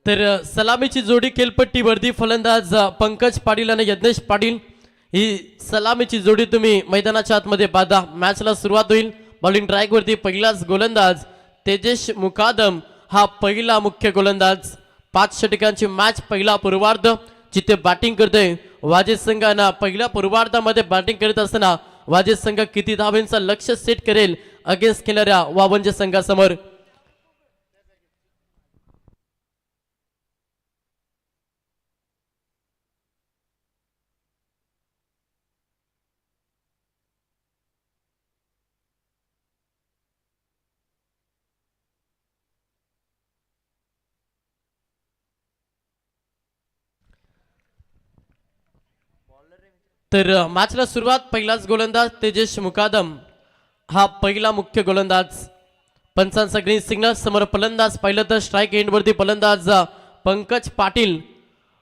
तर सलामीची जोडी खेळपट्टीवरती फलंदाज पंकज पाटील आणि यज्ञेश पाटील ही सलामीची जोडी तुम्ही मैदानाच्या आतमध्ये बाधा. मॅचला सुरुवात होईल. बॉलिंग ट्रॅकवरती पहिलाच गोलंदाज तेजेश मुकादम हा पहिला मुख्य गोलंदाज. 5 षटकांची मॅच पहिला पूर्वार्ध जिथे बॅटिंग करतोय वाजेद संघाना. पहिल्या पूर्वार्धामध्ये बॅटिंग करत असताना वाजेद संघ किती धावांचं लक्ष्य सेट करेल अगेन्स्ट खेळणाऱ्या वावंज संघासमोर. तर मॅचला सुरुवात पहिलाच गोलंदाज तेजेश मुकादम हा पहिला मुख्य गोलंदाज. पंचांचा ग्रीन सिग्नल. समोर फलंदाज पाहिलं तर स्ट्राईक एंडवरती फलंदाज पंकज पाटील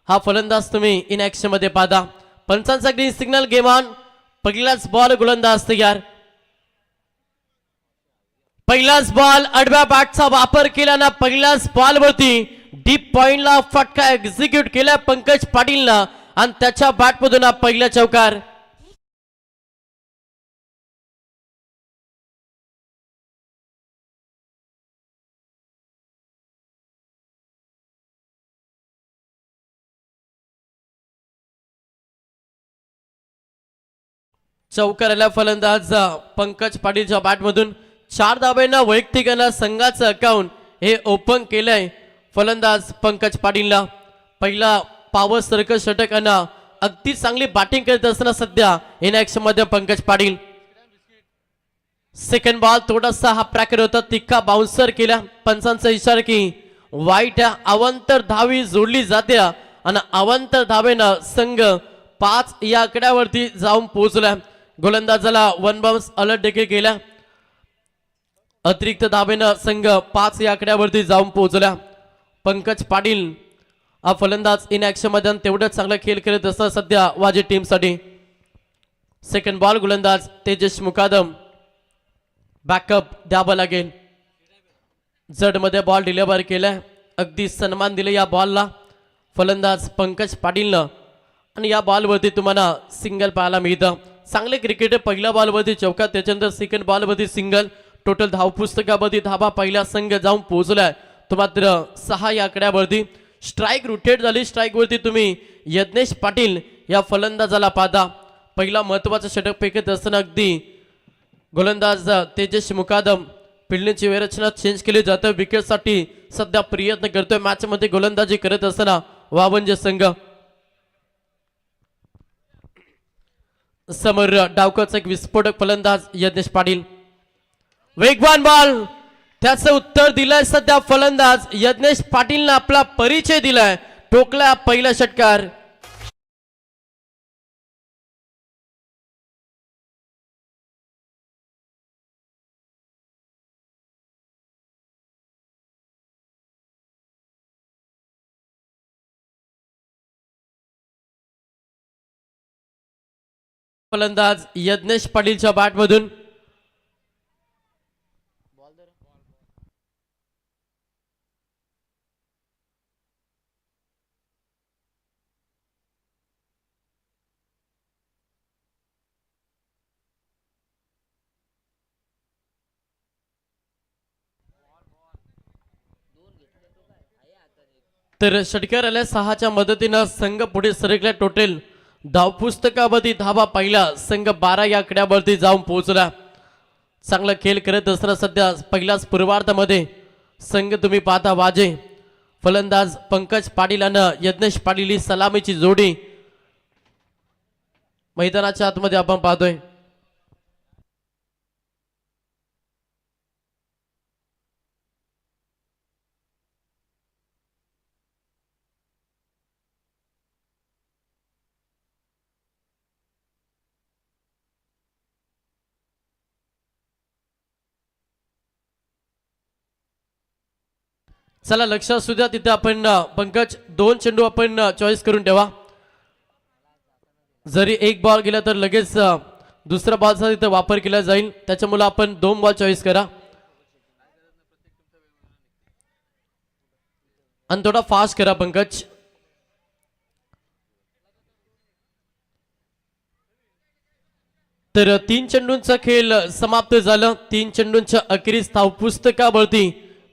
हा फलंदाज तुम्ही इन ऍक्शन मध्ये पाहता. पंचांचा ग्रीन सिग्नल. Game on. पहिलाच बॉल गोलंदाज तयार. पहिलाच बॉल आडव्या बॅटचा वापर केल्यानं पहिल्याच बॉलवरती डीप पॉइंटला फटका एक्झिक्यूट केला पंकज पाटीलनं आणि त्याच्या बॅटमधून पहिला चौकार. चौकाराला फलंदाज पंकज पाटीलच्या बॅटमधून 4 धाब्यांना वैयक्तिकांना संघाचं अकाउंट हे ओपन केलंय फलंदाज पंकज पाटीलला. पहिला पॉवर सर्कल षटकांना अगदी चांगली बॅटिंग करत असताना सध्या इन ऍक्शन मध्ये पंकज पाटील. सेकंड बॉल थोडासा हा प्रॅकर होता. तिक्का बाउन्सर केला. पंचांचा इशारा की वाईट अवांतर धावी जोडली जाते आणि अवांतर धावेनं संघ 5 या आकड्यावरती जाऊन पोहोचला. गोलंदाजाला 1 बाउन्स अलर्ट देखील केला. अतिरिक्त धावेनं संघ 5 या आकड्यावरती जाऊन पोहोचला. पंकज पाटील हा फलंदाज इन ऍक्शन मध्ये तेवढंच चांगला खेळ करत असतात सध्या वाजे टीमसाठी. सेकंड बॉल गोलंदाज तेजेश मुकादम. बॅकअप द्यावं लागेल. जड मध्ये बॉल डिलिव्हर केलाय. अगदी सन्मान दिले या बॉलला फलंदाज पंकज पाटीलनं आणि या बॉलवरती तुम्हाला सिंगल पाहायला मिळतं. चांगले क्रिकेटर. पहिल्या बॉलवरती चौकार, त्याच्यानंतर सेकंड बॉलवरती सिंगल. टोटल धाव पुस्तकावरती धाबा पहिला संघ जाऊन पोहोचलाय तो मात्र 6 या आकड्यावरती. स्ट्राईक रोटेट झाली. स्ट्राईक वरती तुम्ही यज्ञेश पाटील या फलंदाजाला पाहता. पहिला महत्वाचा षटक फेकत असताना अगदी गोलंदाज तेजेश मुकादम फिल्डिंगची रचना चेंज केली जाते. विकेटसाठी सध्या प्रयत्न करतोय. मॅच मध्ये गोलंदाजी करत असताना वावंज संघ. समोर डावकाचा एक विस्फोटक फलंदाज यज्ञेश पाटील. वेगवान बॉल. त्याचं उत्तर दिलंय सध्या फलंदाज यज्ञेश पाटीलनं. आपला परिचय दिलाय. ठोकला पहिला षटकार. फलंदाज यज्ञेश पाटीलच्या बॅटमधून. तर षटकार आल्या 6च्या मदतीनं संघ पुढे सरकला. टोटल धावपुस्तकावरती धावा पहिला संघ 12 या आकड्यावरती जाऊन पोहोचला. चांगला खेळ करत असताना सध्या पहिल्याच पूर्वार्धामध्ये संघ तुम्ही पाहता वाजे. फलंदाज पंकज पाटील आणि यज्ञेश पाटील ही सलामीची जोडी मैदानाच्या आतमध्ये आपण पाहतोय. चला लक्षात असू द्या तिथे आपण पंकज 2 चेंडू आपण चॉईस करून ठेवा. जरी एक बॉल गेला तर लगेच दुसरा बॉलचा तिथे वापर केला जाईल. त्याच्यामुळे आपण 2 बॉल चॉईस करा. आणि थोडा फास्ट करा पंकज. तर 3 चेंडूंचा खेळ समाप्त झाला. 3 चेंडूंच्या अखेरीस धावपुस्तकावरती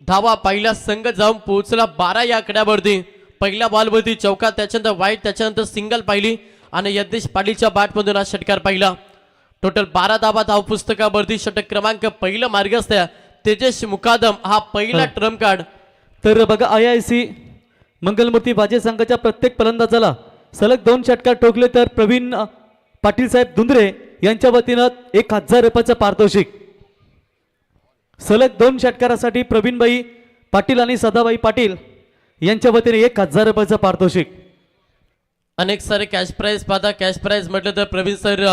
धावा पहिला संघ जाऊन पोहोचला 12 या आकड्यावरती. पहिल्या बॉलवरती चौका, त्याच्यानंतर वाईट, त्याच्यानंतर सिंगल पाहिली आणि यज्ञेश पाटीलच्या बॅटमधून हा षटकार पाहिला. टोटल 12 धावा धावपुस्तकावरती. षटक क्रमांक पहिला मार्गस्थ तेजस मुकादम हा पहिला ट्रम्प कार्ड. तर बघा IIC मंगलमूर्ती वाजे संघाच्या प्रत्येक फलंदाजाला सलग 2 षटकार ठोकले तर प्रवीण पाटील साहेब धुंद्रे यांच्या वतीनं 1000 रुपयाचं पारितोषिक. सलग 2 षटकारासाठी प्रवीणबाई पाटील आणि सदाबाई पाटील यांच्या वतीने 1000 रुपयाचं पारितोषिक. अनेक सारे कॅश प्राइज पाहता. कॅश प्राइज म्हटलं तर प्रवीण सर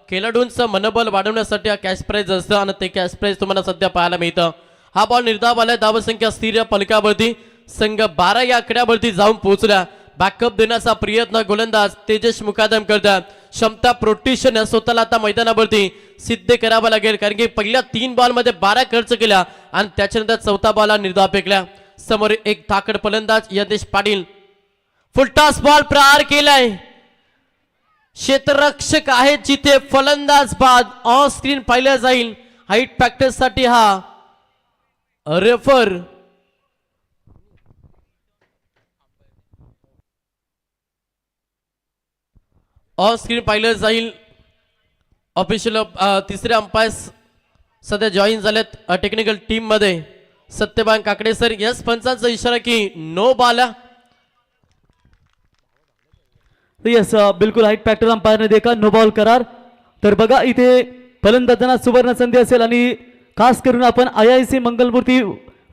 खेळाडूंचं मनोबल वाढवण्यासाठी हा कॅश प्राइज असतं आणि ते कॅश प्राइज तुम्हाला सध्या पाहायला मिळतं. हा बॉल निर्धाव आलाय. धावसंख्या स्थिर फलकावरती. संघ 12 या आकड्यावरती जाऊन पोहोचला. बॅकअप देण्याचा प्रयत्न गोलंदाज तेजस मुकादम करतात. क्षमता प्रोटेक्शन स्वतःला आता मैदानावरती सिद्ध करावं लागेल, कारण की पहिल्या 3 बॉलमध्ये 12 खर्च केला आणि त्याच्यानंतर चौथा बॉल निर्धाव फेकला. समोर एक ताकद फलंदाज यज्ञेश पाटील. फुलटॉस बॉल प्रहार केलाय. क्षेत्ररक्षक आहेत जिथे फलंदाज बाद ऑन स्क्रीन पाहिलं जाईल. हाईट फॅक्टर साठी हा रेफर ऑन स्क्रीन पाहिलं जाईल. ऑफिशियल तिसरे अंपायर्स सध्या जॉईन झालेत टेक्निकल टीम मध्ये. सत्यभान काकडे सर. यस पंचांचा इशारा की नो बॉल. यस बिलकुल हाईट फॅक्टर अंपायरने देखा नो बॉल करार. तर बघा इथे फलंदाजांना सुवर्ण संधी असेल आणि खास करून आपण IIC मंगलमूर्ती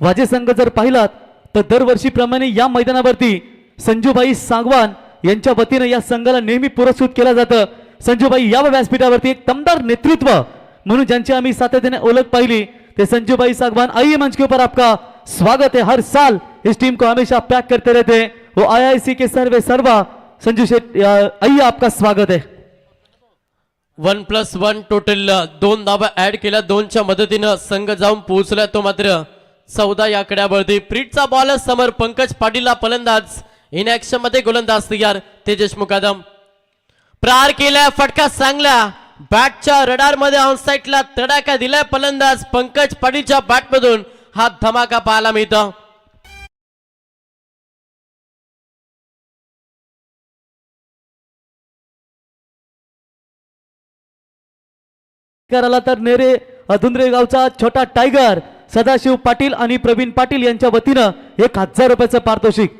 वाजे संघ जर पाहिलात तर दरवर्षीप्रमाणे या मैदानावरती संजूबाई सांगवान यांच्या वतीने या संघाला नेहमी पुरस्कृत केलं जातं. संजूबाई या व्यासपीठावरती एक दमदार नेतृत्व म्हणून ज्यांची आम्ही सातत्याने ओळख पाहिली ते संजूबाई सांगवान. आइए मंच के ऊपर आपका स्वागत है. हर साल इस टीम को हमेशा पैक करते रहते हैं वो IIC के सर्वा संजू शेठ. आइए आपका स्वागत है. 1+1 टोटल 2 धावा ऍड केल्या. 2च्या मदतीनं संघ जाऊन पोहोचला तो मात्र 14 या आकड्यावरती. प्रीटचा बॉल समोर पंकज पाटीलला फलंदाज इन ऍक्शन मध्ये गोलंदाज तयार तेजस मुकादम. प्रहार केलाय. फटका चांगला बॅटच्या रडार मध्ये ऑनसाइडला तडाखा दिलाय फलंदाज पंकज पाटीलच्या बॅटमधून. हा धमाका पाहायला मिळतो. कराला तर नेरे धुंद्रे गावचा छोटा टायगर सदाशिव पाटील आणि प्रवीण पाटील यांच्या वतीनं 1000 रुपयाचं पारितोषिक.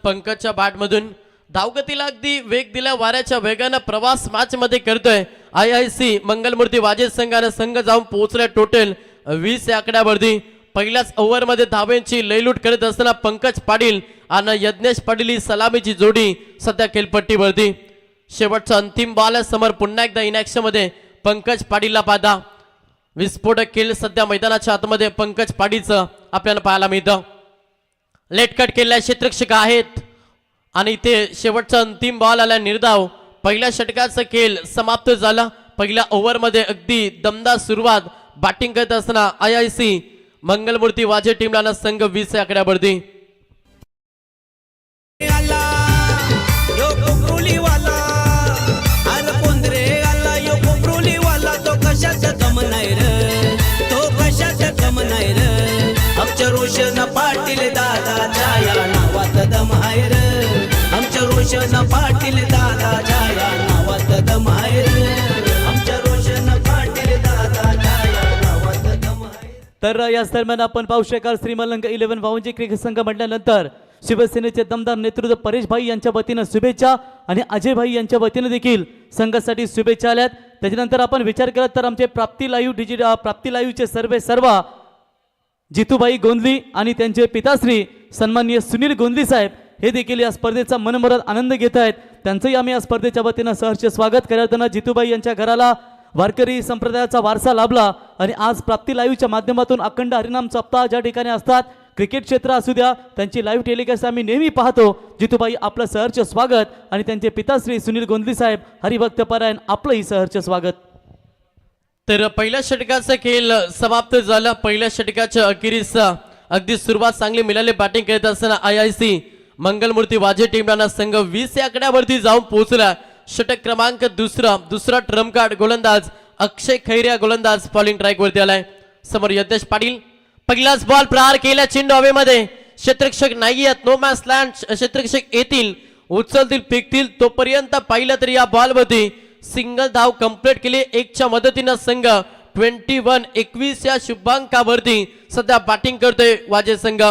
पंकजच्या बॅटमधून धावगतीला अगदी वेग दिला. वाऱ्याच्या वेगानं प्रवास मॅच मध्ये करतोय IIC मंगलमूर्ती वाजे संघाने. संघ जाऊन पोहोचलाय टोटल 20 या आकड्यावरती. पहिल्याच ओव्हरमध्ये धावेंची लयलूट करत असताना पंकज पाटील आणि यज्ञेश पाटील ही सलामीची जोडी सध्या खेळपट्टीवरती. शेवटचा अंतिम बॉल समोर पुन्हा एकदा इन ऍक्शन मध्ये पंकज पाटीलला पाहता. विस्फोटक खेळ सध्या मैदानाच्या आतमध्ये पंकज पाटीलचं आपल्याला पाहायला मिळतं. लेट कट केलेल्या क्षेत्ररक्षक आहेत आणि इथे शेवटचा अंतिम बॉल आला निर्धाव. पहिल्या षटकाचा खेळ समाप्त झाला. पहिल्या ओव्हरमध्ये अगदी दमदार सुरुवात बॅटिंग करत असताना IIC मंगलमूर्ती वाजे टीमला संघ 20 या आकड्यावरती. आमच्या रोशन पाटील दादाच्या या नावात दम आहे र. आमच्या रोशन पाटील दादाच्या या नावात दम आहे र. आमच्या रोशन पाटील दादाच्या या नावात दम आहे. तर याच दरम्यान आपण पाहू शकाल श्रीमलंग 11 भाऊंची क्रिकेट संघ म्हटल्यानंतर शिवसेनेचे दमदार नेतृत्व परेश भाई यांच्या वतीनं शुभेच्छा आणि अजय भाई यांच्या वतीनं देखील संघासाठी शुभेच्छा आल्यात. त्याच्यानंतर आपण विचार केला तर आमचे प्राप्ती लाईव्हचे सर्व जितूबाई गोंदली आणि त्यांचे पिताश्री सन्माननीय सुनील गोंदली साहेब हे देखील या स्पर्धेचा मनमुराद आनंद घेत आहेत. त्यांचंही आम्ही या स्पर्धेच्या वतीनं सहर्ष स्वागत करताना जितूबाई यांच्या घराला वारकरी संप्रदायाचा वारसा लाभला आणि आज प्राप्ती लाईव्हच्या माध्यमातून अखंड हरिनाम सप्ताह ज्या ठिकाणी असतात क्रिकेट क्षेत्र असू द्या त्यांची लाईव्ह टेलिकास्ट आम्ही नेहमी पाहतो. जितूबाई आपलं सहर्ष स्वागत आणि त्यांचे पिताश्री सुनील गोंदली साहेब हरिभक्त परायण आपलंही सहर्ष स्वागत. तर पहिल्या षटकाचा खेळ समाप्त झाला. पहिल्या षटकाच्या अखेरीस अगदी सुरुवात चांगली मिळाली. बॅटिंग करत असताना IIC मंगलमूर्ती वाजे टीमला संघ 20 या आकड्यावरती जाऊन पोहोचला. षटक क्रमांक दुसरा ट्रम्प कार्ड गोलंदाज अक्षय खैरे गोलंदाज बॉलिंग ट्रॅक वरती आलाय. समोर यतेश पाटील पहिलाच बॉल प्रहार केला. चेंडू हवेमध्ये क्षेत्ररक्षक नाही आहेत. No match land. क्षेत्ररक्षक येतील, उचलतील, फेकतील तोपर्यंत पाहिलं तर या बॉलवरती सिंगल धाव कंप्लीट केली. 1च्या मदतीनं संघ 21-21 या शुभांकावरती सध्या बॅटिंग करतोय वाजे संघ.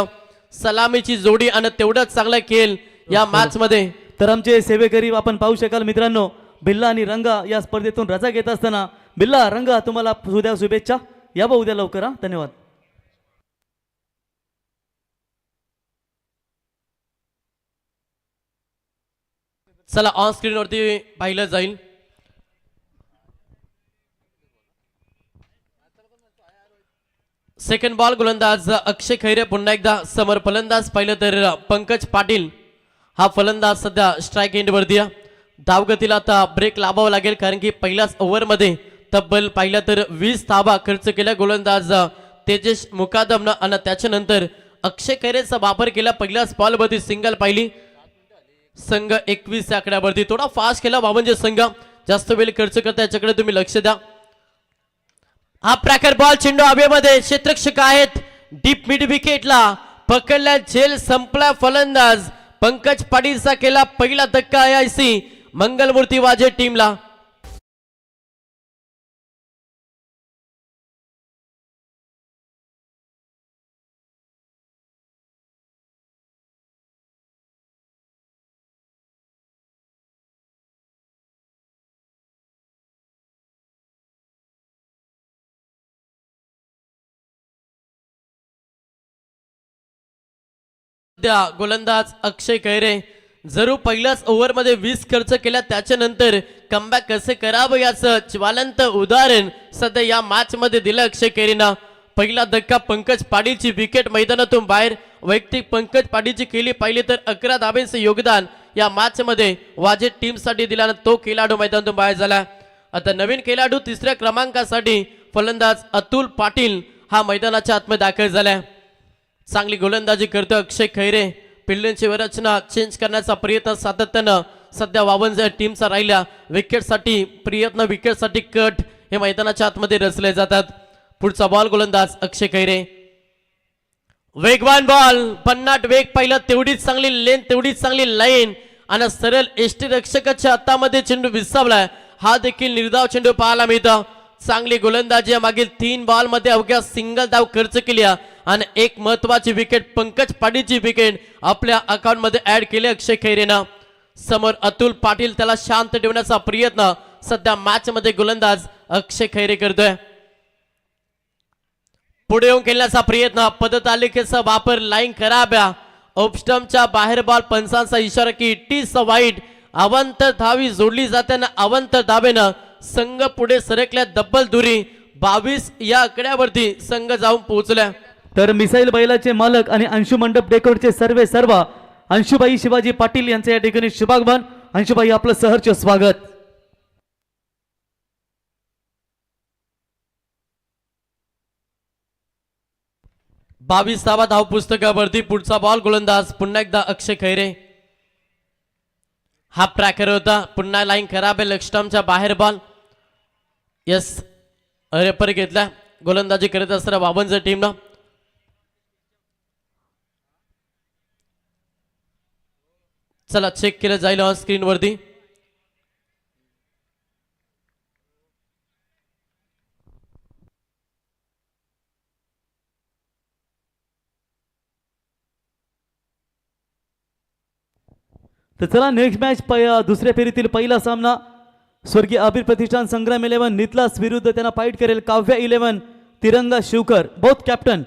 सलामीची जोडी आणि तेवढंच चांगला खेळ या मॅच मध्ये. तर आमचे सेवेकरी आपण पाहू शकाल मित्रांनो, बिल्ला आणि रंगा या स्पर्धेतून रजा घेत असताना बिल्ला, रंगा तुम्हाला उद्या शुभेच्छा. या बा उद्या लवकर हा. धन्यवाद. चला ऑन स्क्रीन वरती पाहिलं जाईल. सेकंड बॉल गोलंदाज अक्षय खैरे पुन्हा एकदा समोर. फलंदाज पाहिलं तर पंकज पाटील हा फलंदाज सध्या स्ट्राईक एंड वरती. धावगतीला आता ब्रेक लावावा लागेल कारण की पहिल्याच ओव्हरमध्ये तब्बल पाहिलं तर 20 धावा खर्च केल्या गोलंदाज तेजस मुकादमनं आणि त्याच्यानंतर अक्षय खैरेचा वापर केला. पहिल्याच बॉलवरती सिंगल पाहिली. संघ 21 आकड्यावरती थोडा फास्ट केला बाबंजे संघ. जास्त वेळ खर्च करता याच्याकडे तुम्ही लक्ष द्या. हा प्रॅकर बॉल चेंडू हवेमध्ये क्षेत्ररक्षक आहेत डीप मिड विकेटला पकडल्या. झेल संपला. फलंदाज पंकज पाटीलचा केला पहिला धक्का IIC मंगलमूर्ती वाजे टीमला. गोलंदाज अक्षय खैरे जरूर पहिल्याच ओव्हरमध्ये 20 खर्च केला. त्याच्यानंतर कमबॅक कसे करावं याचं ज्वलंत उदाहरण सध्या या मॅच मध्ये दिलं अक्षय खैरेनं. पहिला धक्का पंकज पाटीलची विकेट मैदानातून बाहेर. वैयक्तिक पंकज पाटीलची केली पाहिली तर 11 धाब्यांचं योगदान या मॅच मध्ये वाजे टीम साठी दिला. तो खेळाडू मैदानातून बाहेर झाला. आता नवीन खेळाडू 3ऱ्या क्रमांकासाठी फलंदाज अतुल पाटील हा मैदानाच्या आतमध्ये दाखल झालाय. चांगली गोलंदाजी करतो अक्षय खैरे. फिल्डिंगची रचना चेंज करण्याचा प्रयत्न सातत्यानं सध्या 52 टीमचा राहिल्या. विकेटसाठी प्रयत्न, विकेटसाठी कट हे मैदानाच्या आतमध्ये रचले जातात. पुढचा बॉल गोलंदाज अक्षय खैरे. वेगवान बॉल, भन्नाट वेग पाहिला. तेवढीच चांगली लेन, तेवढीच चांगली लाईन आणि सरळ एष्टी रक्षकाच्या हातामध्ये चेंडू विसावलाय. हा देखील निर्धाव चेंडू पाहायला मिळतो. चांगली गोलंदाजी. मागील 3 बॉल मध्ये अवघ्या सिंगल धाव खर्च केली आणि एक महत्वाची विकेट पंकज पाटीलची विकेट आपल्या अकाउंट मध्ये ऍड केली अक्षय खैरेनं. समोर अतुल पाटील त्याला शांत ठेवण्याचा प्रयत्न सध्या मॅच मध्ये गोलंदाज अक्षय खैरे करतोय. पुढे येऊन खेळण्याचा प्रयत्न. पदतालिकेचा वापर. लाईन खराब्या. ऑफस्टम्पच्या बाहेर बॉल. पंचांचा इशारा की इट इज वाईड. अवंतर धावी जोडली जाताना अवंतर धावेनं संघ पुढे सरकल्या. डबल दुरी 22 या आकड्यावरती संघ जाऊन पोहोचल्या. तर मिसाईल बैलाचे मालक आणि अंशु मंडप डेकोरचे सर्व अंशुबाई शिवाजी पाटील यांचे या ठिकाणी शुभागमन. अंशुबाई आपलं सहर्ष स्वागत. धावा धाव पुस्तकावरती. पुढचा बॉल गोलंदाज पुन्हा एकदा अक्षय खैरे. हा ट्रॅकर होता. पुन्हा लाईन खराब आहे. लक्षटमच्या बाहेर बॉल. यस रेपर घेतला. गोलंदाजी करत असताना 52 टीमनं. चला चेक केलं जाईल ऑन स्क्रीन वरती. तर चला नेक्स्ट मॅच दुसऱ्या फेरीतील पहिला सामना स्वर्गीय अबीर प्रतिष्ठान संग्राम 11 नितलास विरुद्ध त्यांना फाईट करेल Kavya 11 Tiranga Shivkar. Both captain.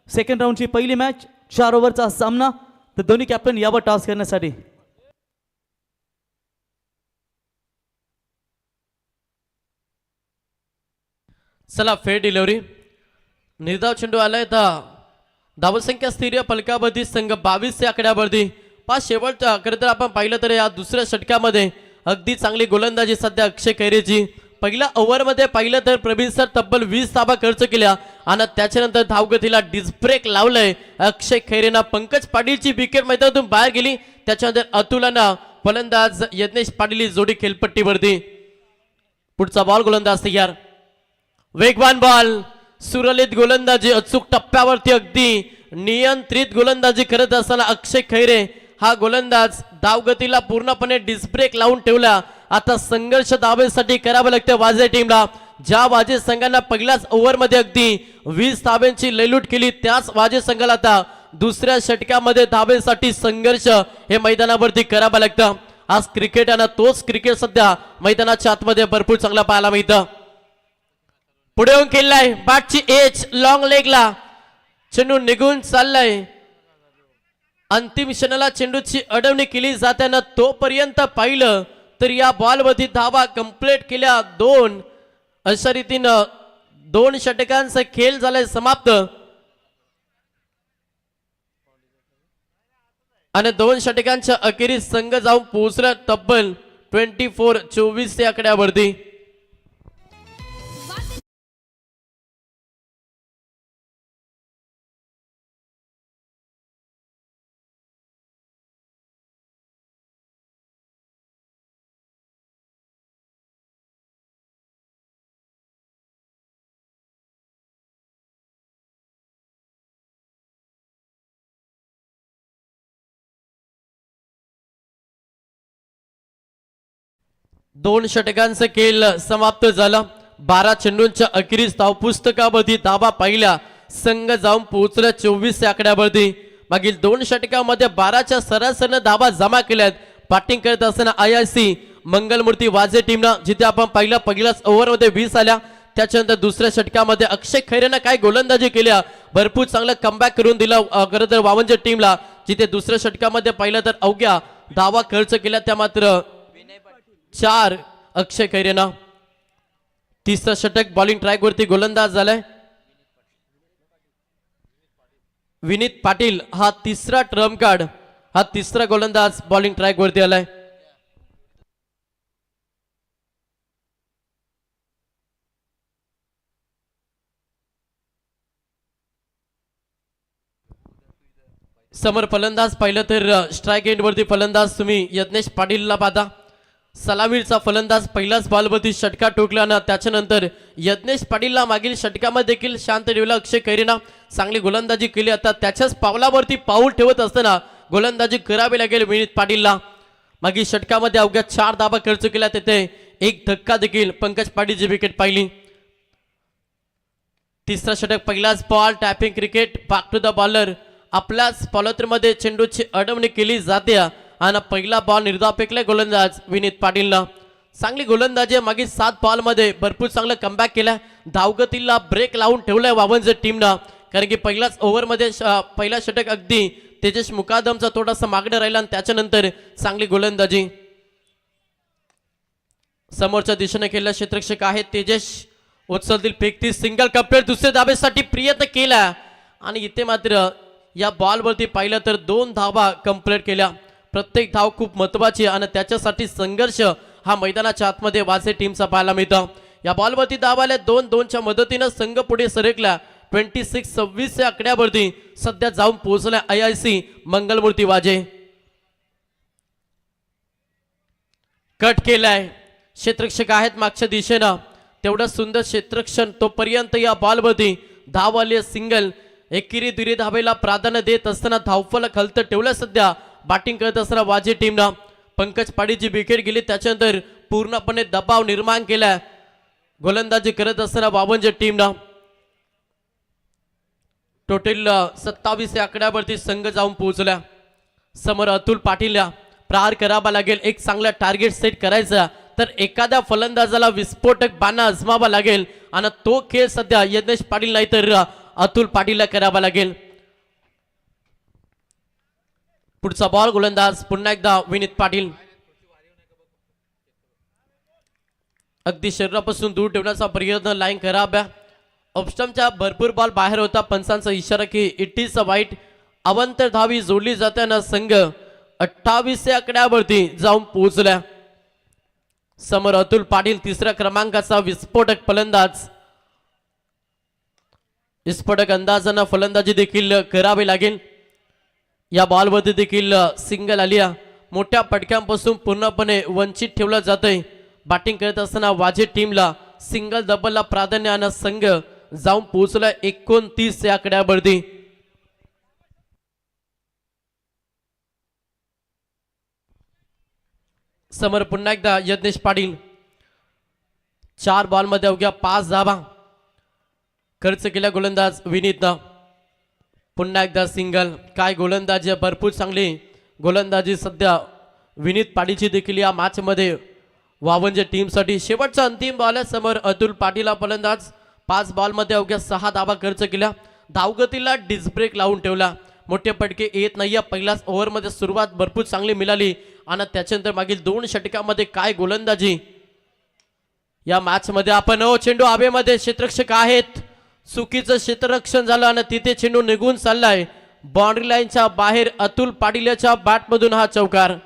Second राऊंडची पहिली मॅच 4 ओव्हरचा सामना. तर दोन्ही कॅप्टन यावर टॉस करण्यासाठी. चला फेर डिलिव्हरी. निर्धाव चेंडू आलाय. तर धावसंख्या स्थिर फलकावरती संघ 22 या आकड्यावरती. शेवटच्या खरं तर आपण पाहिलं तर या दुसऱ्या षटकामध्ये अगदी चांगली गोलंदाजी सध्या अक्षय खैरेची. पहिल्या ओव्हरमध्ये पाहिलं तर प्रवीण सर तब्बल 20 धावा खर्च केल्या आणि त्याच्यानंतर धावगतीला डिस्ब्रेक लावलंय अक्षय खैरेनं. पंकज पाटीलची विकेट मैदानातून बाहेर गेली. त्याच्यानंतर अतुलानं फलंदाज यज्ञेश पाटील जोडी खेळपट्टीवरती. पुढचा बॉल गोलंदाज तयार. वेगवान बॉल, सुरळीत गोलंदाजी, अचूक टप्प्यावरती अगदी नियंत्रित गोलंदाजी करत असताना अक्षय खैरे हा गोलंदाज धावगतीला पूर्णपणे डिस्ब्रेक लावून ठेवला. आता संघर्ष धावेसाठी करावं लागतं वाजे टीमला. ज्या वाजे संघांना पहिल्याच ओव्हरमध्ये अगदी 20 धाब्यांची लयलूट केली त्याच वाजे संघाला आता दुसऱ्या षटकामध्ये धावेसाठी संघर्ष हे मैदानावरती करावं लागतं. आज क्रिकेट आणि तोच क्रिकेट सध्या मैदानाच्या आतमध्ये भरपूर चांगला पाहायला मिळतं. पुढे येऊन केलाय बॅटची एज लॉंग लेगला, चेंडू निघून चाललाय. अंतिम क्षणाला चेंडूची अडवणी केली जाताना तोपर्यंत पाहिलं तर या बॉलवरती धावा कंप्लीट केल्या 2. अशा रीतीनं 2 षटकांचा खेळ झालाय समाप्त आणि 2 षटकांच्या अखेरीस संघ जाऊन पोहोचला तब्बल 24-24 या आकड्यावरती. दोन षटकांचं खेळ समाप्त झाला. 12 चेंडूंच्या अखेरीस धावपुस्तकावरती धावा पाहिल्या संघ जाऊन पोहोचला 24 या आकड्यावरती. मागील 2 षटकामध्ये 12च्या सरासरीनं धावा जमा केल्यात. बॅटिंग करत असताना IIC मंगलमूर्ती वाजे टीमनं जिथे आपण पहिल्याच ओव्हरमध्ये 20 आल्या. त्याच्यानंतर दुसऱ्या षटकामध्ये अक्षय खैरेनं काय गोलंदाजी केल्या, भरपूर चांगलं कमबॅक करून दिला खरं तर वावंज टीमला. जिथे दुसऱ्या षटकामध्ये पाहिलं तर अवघ्या धावा खर्च केल्या त्या मात्र 4 अक्षय खैरेनं. तिसरं षटक बॉलिंग ट्रॅक वरती गोलंदाज झालाय विनीत पाटील. हा तिसरा ट्रम्प कार्ड, हा तिसरा गोलंदाज बॉलिंग ट्रॅक वरती आलाय. समोर फलंदाज पाहिलं तर स्ट्राईक एंड वरती फलंदाज तुम्ही यज्ञेश पाटीलला पाहता. सलामीरचा फलंदाज पहिल्याच बॉलवरती षटका टोकला ना त्याच्यानंतर यज्ञेश पाटीलला मागील षटकामध्ये देखील शांत ठेवला अक्षय खैरेनं. चांगली गोलंदाजी केली. आता त्याच्याच पावलावरती पाऊल ठेवत असताना गोलंदाजी करावी लागेल विनीत पाटीलला. मागील षटकामध्ये अवघ्या 4 धावा खर्च केल्या. तिथे एक धक्का देखील पंकज पाटीलची विकेट पाहिली. तिसरा षटक पहिलाच ball tapping cricket back to the bowler. आपल्याच पॉलत्रमध्ये चेंडूची अडवणी केली जाते आणि पहिला बॉल निर्धापेकला गोलंदाज विनीत पाटीलनं. चांगली गोलंदाजी मागील 7 बॉलमध्ये भरपूर चांगलं कमबॅक केलं. धावगतीला ब्रेक लावून ठेवलाय वावंज टीमनं. कारण की पहिल्याच ओव्हरमध्ये पहिला षटक अगदी तेजस मुकादमचा थोडासा मागणं राहिला आणि त्याच्यानंतर चांगली गोलंदाजी. समोरच्या दिशेने केलेला क्षेत्ररक्षक आहे तेजस. उचलतील फेकती सिंगल कंप्लीट दुसऱ्या धावेसाठी प्रयत्न केला आणि इथे मात्र या बॉलवरती पाहिलं तर 2 धावा कंप्लीट केल्या. प्रत्येक धाव खूप महत्वाची आणि त्याच्यासाठी संघर्ष हा मैदानाच्या आतमध्ये वाजे टीमचा पाहायला मिळतो. या बॉलवरती धावा आल्या 2-2च्या मदतीनं संघ पुढे सरकला 26-26 या आकड्यावरती सध्या जाऊन पोहोचल्या IIC मंगलमूर्ती वाजे. कट केलाय क्षेत्ररक्षक आहेत मागच्या दिशेनं. तेवढं सुंदर क्षेत्ररक्षण तोपर्यंत या बॉलवरती धाव आली सिंगल. एकेरी दुरी धावेला प्राधान्य देत असताना धावफलक हलतं ठेवलं. सध्या बॅटिंग करत असताना वाजे टीमनं पंकज पाटीलची विकेट गेली. त्याच्यानंतर पूर्णपणे दबाव निर्माण केला गोलंदाजी करत असताना वावंज टीमनं. टोटल 27 या आकड्यावरती संघ जाऊन पोहोचला. समोर अतुल पाटीलला प्रहार करावा लागेल. एक चांगला टार्गेट सेट करायचा तर एखाद्या फलंदाजाला विस्फोटक बाणा आजमावा लागेल आणि तो खेळ सध्या यज्ञेश पाटील नाही तर अतुल पाटीलला करावा लागेल. पुढचा बॉल गोलंदाज पुन्हा एकदा विनीत पाटील. अगदी शरीरापासून दूर ठेवण्याचा प्रयत्न लाईन कराव्या. ऑप्स्टमच्या भरपूर बॉल बाहेर होता. पंचांचा इशारा की इट इज अ वाईट. अवंतर धावी जोडली जाताना संघ 28 या आकड्यावरती जाऊन पोहोचला. समोर अतुल पाटील तिसऱ्या क्रमांकाचा विस्फोटक फलंदाज. विस्फोटक अंदाजानं फलंदाजी देखील करावी लागेल. या बॉलवरती देखील सिंगल आली. मोठ्या पटक्यांपासून पूर्णपणे वंचित ठेवलं जातंय. बॅटिंग करत असताना वाजे टीमला सिंगल डबलला प्राधान्यानं संघ जाऊन पोहोचला 29 या आकड्यावरती. समोर पुन्हा एकदा यज्ञेश पाटील. 4 बॉलमध्ये अवघ्या 5 धावा खर्च केल्या गोलंदाज विनीतनं. पुन्हा एकदा सिंगल. काय गोलंदाजी, भरपूर चांगली गोलंदाजी सध्या विनीत पाटीलची देखील या मॅचमध्ये वावंजे टीमसाठी. शेवटचा अंतिम बॉल आहे. समोर अतुल पाटील फलंदाज. 5 बॉलमध्ये अवघ्या 6 धावा खर्च केल्या. धावगतीला डिस्ब्रेक लावून ठेवला. मोठे पटके येत नाही. पहिल्याच ओव्हरमध्ये सुरुवात भरपूर चांगली मिळाली आणि त्याच्यानंतर मागील 2 षटकामध्ये काय गोलंदाजी या मॅच मध्ये. आपण चेंडू हवेमध्ये, क्षेत्ररक्षक आहेत. चुकीचं क्षेत्ररक्षण झालं आणि तिथे चेंडू निघून चाललाय बाउंड्री लाईनच्या बाहेर. अतुल पाटील याच्या बॅटमधून हा चौकार.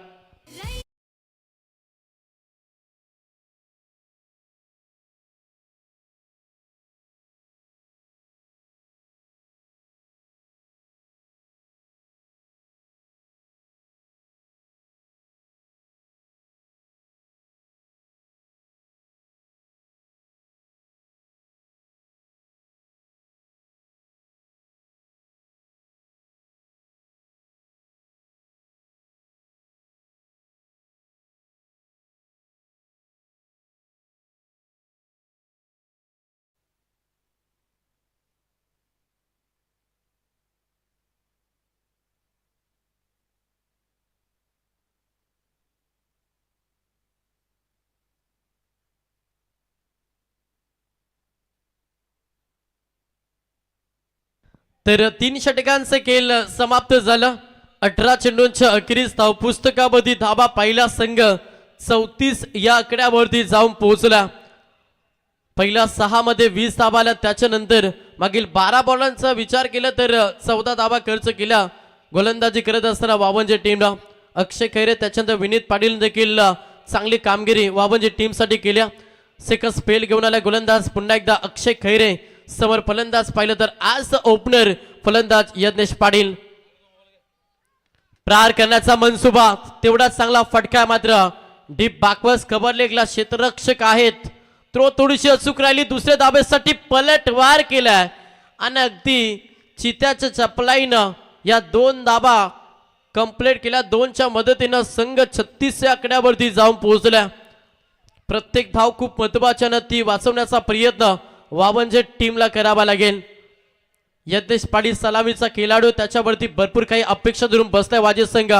तर 3 षटकांचं खेळ समाप्त झालं. 18 चेंडूंच्या अखेरीस धावपुस्तकामध्ये धाबा पहिला संघ 34 या आकड्यावरती जाऊन पोहोचला. पहिल्या 6 मध्ये 20 धाबा आल्या. त्याच्यानंतर मागील 12 बॉलांचा विचार केला तर 14 धाबा खर्च केला गोलंदाजी करत असताना वावंजे टीमला. अक्षय खैरे त्याच्यानंतर विनीत पाटील देखील चांगली कामगिरी वावंजे टीमसाठी केल्या. सेकंड स्पेल घेऊन आला गोलंदाज पुन्हा एकदा अक्षय खैरे. समोर फलंदाज पाहिलं तर आज ओपनर फलंदाज यज्ञेश पाटील. प्रहार करण्याचा मनसुबा तेवढा चांगला फटका, मात्र डीप बॅकवर्स कव्हर लेगला क्षेत्ररक्षक आहेत. थ्रो थोडीशी अचूक राहिली. दुसऱ्या धाब्यासाठी पलटवार केलाय आणि अगदी चित्याच्या चपलाईनं या 2 धाबा कंप्लीट केल्या. 2च्या मदतीनं संघ 36 या आकड्यावरती जाऊन पोहोचल्या. प्रत्येक धाव खूप महत्वाच्या, ती वाचवण्याचा प्रयत्न वावंजे टीमला करावा लागेल. यज्ञेश पाटील सलामीचा खेळाडू, त्याच्यावरती भरपूर काही अपेक्षा धरून बसलाय वाजे संघ.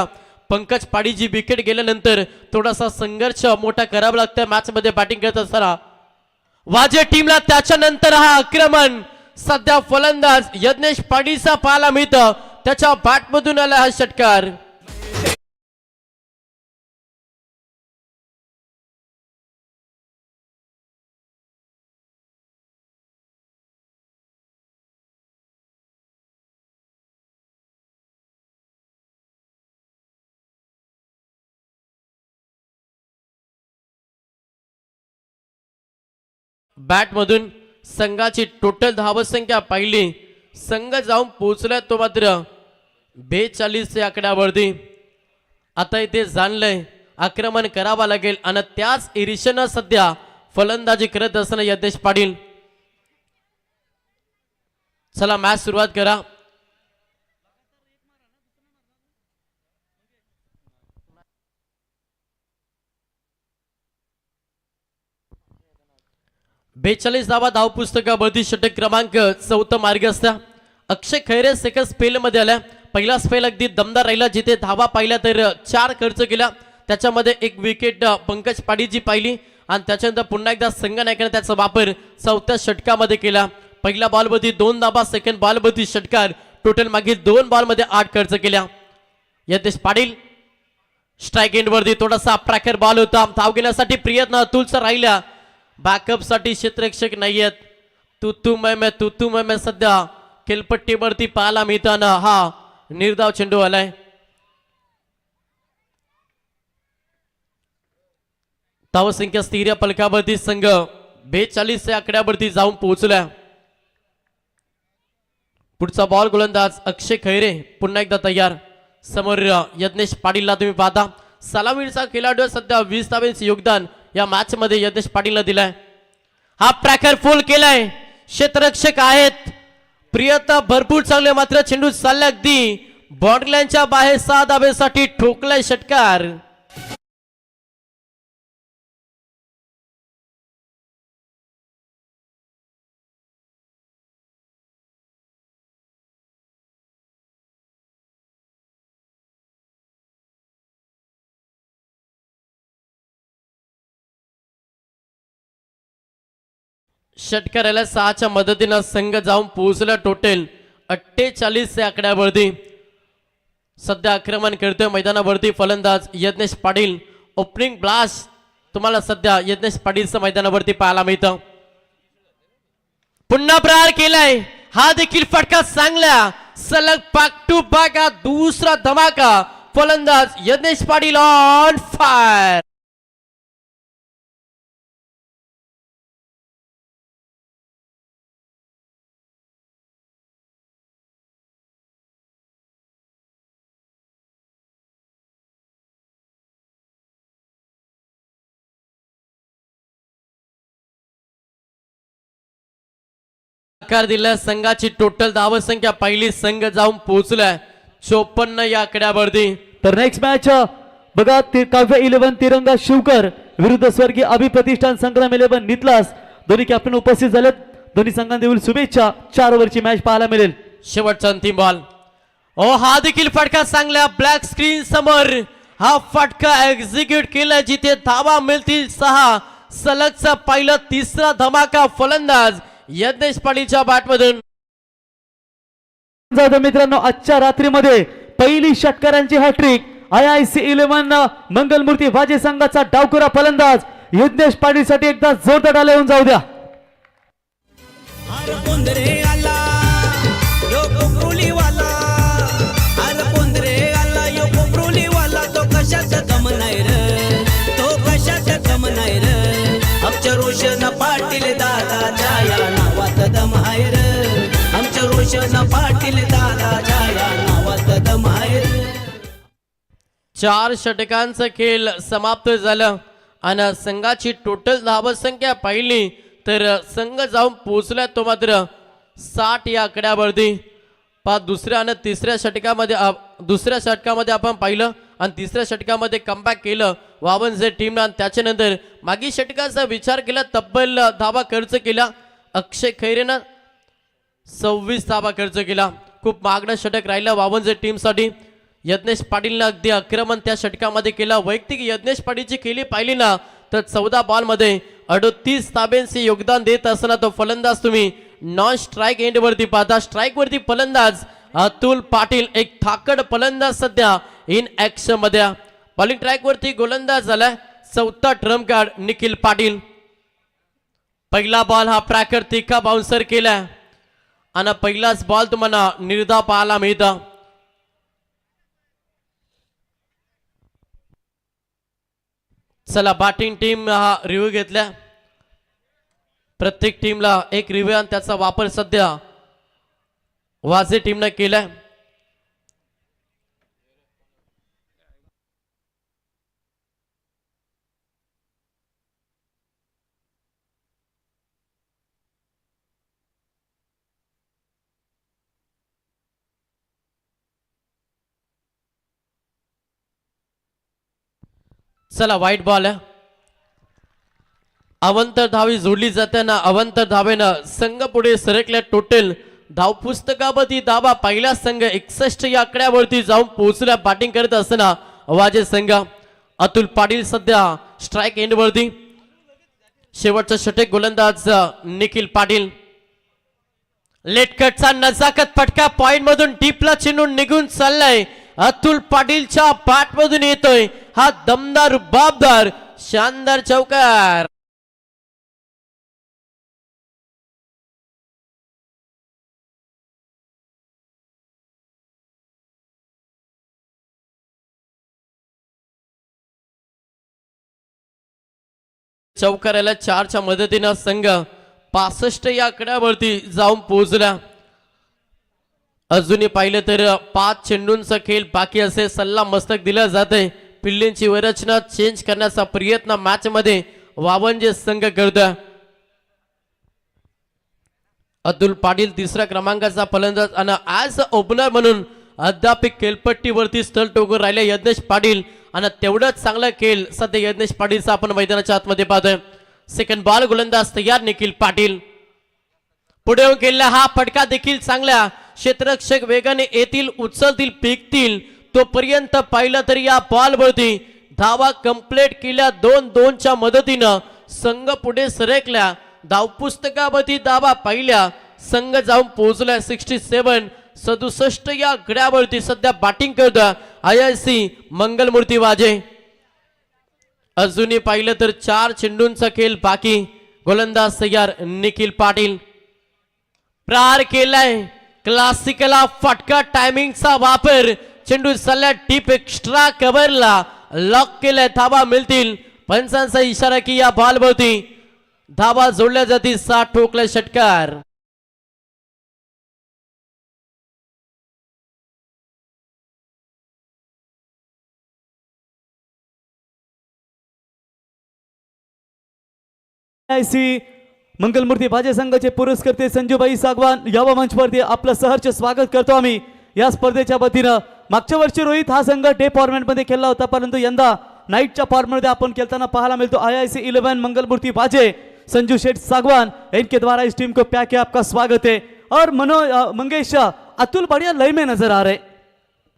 पंकज पाडीची विकेट गेल्यानंतर थोडासा संघर्ष मोठा करावा लागतोय मॅच मध्ये बॅटिंग करत असताना वाजे टीमला. त्याच्यानंतर हा आक्रमण सध्या फलंदाज यज्ञेश पाडीचा पाहायला मिळतं. त्याच्या बॅटमधून आला हा षटकार. बॅटमधून संघाची टोटल धावसंख्या पाहिली, संघ जाऊन पोहोचलाय तो मात्र 42 या आकड्यावरती. आता इथे जाणलंय आक्रमण करावा लागेल आणि त्याच इरिशेनं सध्या फलंदाजी करत असताना यज्ञेश पाटील. चला मॅच सुरुवात करा. बेचाळीस धावा धावपुस्तकावरती षटक क्रमांक 4 मार्गस्थ. अक्षय खैरे सेकंड स्पेल मध्ये आल्या. पहिला स्पेल अगदी दमदार राहिला, जिथे धावा पाहिल्या तर 4 खर्च केला. त्याच्यामध्ये 1 विकेट पंकज पाडीजी पाहिली आणि त्याच्यानंतर पुन्हा एकदा संघनायकाने त्याचा वापर 4थ्या षटकामध्ये केला. पहिल्या बॉलमध्ये 2 धावा, सेकंड बॉलमध्ये षटकार. टोटल मागील 2 बॉलमध्ये 8 खर्च केल्या. यज्ञेश पाटील स्ट्राइक एंड वरती थोडासा प्रॅकर बॉल होता. धाव घेण्यासाठी प्रयत्न अतुलचा राहिला. बॅकअप साठी क्षेत्ररक्षक नाहीयेत. तू मैं सध्या खेळपट्टीवरती पाहायला मिळताना हा निर्धाव चेंडू आलाय. धावसंख्या स्थिर या फलकावरती संघ 42 या आकड्यावरती जाऊन पोहोचला. पुढचा बॉल गोलंदाज अक्षय खैरे पुन्हा एकदा तयार. समोर यज्ञेश पाटीलला तुम्ही पाहता. सलामीचा खेळाडू सध्या 20 धावांचे योगदान या मॅच मध्ये यज्ञेश पाटीलला दिलाय. हा ट्रॅकर फुल केलाय. क्षेत्ररक्षक आहेत प्रियता भरपूर चांगले, मात्र चेंडू चालला अगदी बाउंड्री लाईनच्या बाहेर 6 धावेसाठी ठोकलाय षटकार. षटकाराला 6च्या मदतीनं संघ जाऊन पोहोचला. टोटल 48 या आकड्यावरती सध्या आक्रमण करतोय मैदानावरती फलंदाज यज्ञेश पाटील. ओपनिंग ब्लास्ट तुम्हाला सध्या यज्ञेश पाटीलचं मैदानावरती पाहायला मिळतं. पुन्हा प्रहार केलाय. हा देखील फटका चांगला, सलग पाक टू पाक हा दुसरा धमाका. फलंदाज यज्ञेश पाटील ऑन फायर. आकार दिला. संघाची टोटल धावसंख्या पहिली संघ जाऊन पोहोचलाय 54 या आकड्यावरती. तर नेक्स्ट मॅच बघा, काव्य 11 तिरंगा शिवकर विरुद्ध स्वर्गीय अभि प्रतिष्ठान संग्राम 11 नितलास. दोन्ही कॅप्टन उपस्थित झालेत. दोन्ही संघांना शुभेच्छा. 4 ओव्हरची मॅच पाहायला मिळेल. शेवटचा अंतिम बॉल. हा देखील फटका चांगला. ब्लॅक स्क्रीन समोर हा फटका एक्झिक्यूट केला, जिथे धावा मिळतील 6. सलगचा पहिला तिसरा धमाका फलंदाज यज्ञेश पाटीलच्या बॅटमधून. मित्रांनो, आजच्या रात्रीमध्ये पहिली षटकारांची हॅट्रिक. IIC 11 मंगलमूर्ती वाजे संघाचा डावखुरा फलंदाज यज्ञेश पाटीलसाठी एकदा जोरदार टाळ्या येऊन जाऊ द्या. हर कोंदरे आला यो कोपरुलीवाला, हर कोंदरे आला यो कोपरुलीवाला. तो कशाचा दम नाही रे, तो कशाचा दम नाही रे. आमच्या रोशन पाटील दादाच्या या नावात दम आहे रे. आमच्या रोशन पाटील दादाच्या या नावात दम आहे रे. 4 षटकांचा खेळ समाप्त झालं आणि संघाची टोटल धावसंख्या पाहिली तर संघ जाऊन पोहोचला तो मात्र 60 या आकड्यावरती. दुसऱ्या आणि तिसऱ्या षटकामध्ये आपण पाहिलं आणि तिसऱ्या षटकामध्ये कमबॅक केलं वावनजे टीमनं. आणि त्याच्यानंतर मागील षटकाचा विचार केला, तब्बल धावा खर्च केला. अक्षय खैरेनं 26 धावा खर्च केला. खूप मागणं षटक राहिलं वावनजे टीमसाठी. यज्ञेश पाटीलनं अगदी आक्रमण त्या षटकामध्ये केला. वैयक्तिक यज्ञेश पाटीलची खेळी पाहिली ना तर 14 बॉलमध्ये 38 धाब्यांचे योगदान देत असताना तो फलंदाज तुम्ही नॉन स्ट्राईक एंडवरती पाहता. स्ट्राईकवरती फलंदाज अतुल पाटील, एक थाकड फलंदाज सध्या इन ऍक्शन मध्ये. बॉलिंग ट्रॅकवरती गोलंदाज झालाय 4था ट्रम्प कार्ड निखिल पाटील. पहिला बॉल हा ट्रॅकर तिखा बाउन्सर केलाय आणि पहिलाच बॉल तुम्हाला निर्धाव पाहायला मिळतं. चला, बॅटिंग टीम हा रिव्ह्यू घेतला. प्रत्येक टीमला एक रिव्ह्यू आणि त्याचा वापर सध्या वाजे टीमने केलाय. चला, वाईट बॉल आहे. अवंतर धावी जोडली जाताना अवंतर धावेनं संघ पुढे सरकल्या. टोटल धाव पुस्तकावरती धावा पहिला संघ 61 या आकड्यावरती जाऊन पोहोचल्या. बॅटिंग करत असताना वाजे संघ. अतुल पाटील सध्या स्ट्राईक एंडवरती. शेवटचा षटक गोलंदाज निखिल पाटील. लेटकटचा नजाकत फटका पॉइंट मधून डीपला चेंडू निघून चाललाय. अतुल पाटीलच्या बॅट मधून येतोय हा दमदार रुबाबदार शानदार चौकार. चौकाराला 4च्या मदतीनं संघ 65 या आकड्यावरती जाऊन पोहोचला. अजूनही पाहिलं तर 5 चेंडूंचा खेळ बाकी असे सल्ला मस्तक दिला जाते. पिल्लींची रचना चेंज करण्याचा प्रयत्न मॅच मध्ये वावंजे संघ करतोय. अतुल पाटील तिसऱ्या क्रमांकाचा फलंदाज आणि ॲज ओपनर म्हणून अद्याप खेळपट्टीवरती स्थळ टोकून राहिले यज्ञेश पाटील आणि तेवढंच चांगला खेळ सध्या यज्ञेश पाटीलचा आपण मैदानाच्या आतमध्ये पाहतोय. सेकंड बॉल गोलंदाज तयार निखिल पाटील पुढे येऊन केलेला हा फटका देखील चांगला. क्षेत्ररक्षक वेगाने येतील, उचलतील, फेकतील तोपर्यंत पाहिलं तरी या बॉलवरती धावा कंप्लीट केल्या. 2-2च्या मदतीनं संघ पुढे सरकल्या. धावपुस्तकावरती धावा पाहिल्या. संघ जाऊन पोहोचला 67 या आकड्यावरती सध्या बॅटिंग करतोय IIC मंगलमूर्ती वाजे. अजूनही पाहिलं तर 4 चेंडूंचा खेळ बाकी. गोलंदाज तयार निखिल पाटील प्रहार केलाय. क्लासिकला फटका टायमिंगचा वापर. चेंडू सल्ला डीप एक्स्ट्रा कव्हरला लॉक केलाय. धावा मिळतील. पंचांचा इशारा की या बॉलवरती धावा जोडल्या जातील. 7 ठोकला षटकार. IIC मंगलमूर्ती भाजे संघाचे पुरस्कर्ते संजूबाई सागवान यावा मंचवरती आपलं सहर्ष स्वागत करतो आम्ही या स्पर्धेच्या वतीनं. मागच्या वर्षी रोहित हा संघ डे फॉर्मॅटमध्ये खेळला होता, परंतु यंदा नाईटच्या फॉर्मॅटमध्ये आपण खेळताना पाहायला मिळतो. IIC 11 मंगलमूर्ती भाजे संजू शेठ सागवान इनके द्वारा इस टीम को प्यार के आपका स्वागत है. और मंगेश अतुल बढ़िया लय में नजर आ रहे.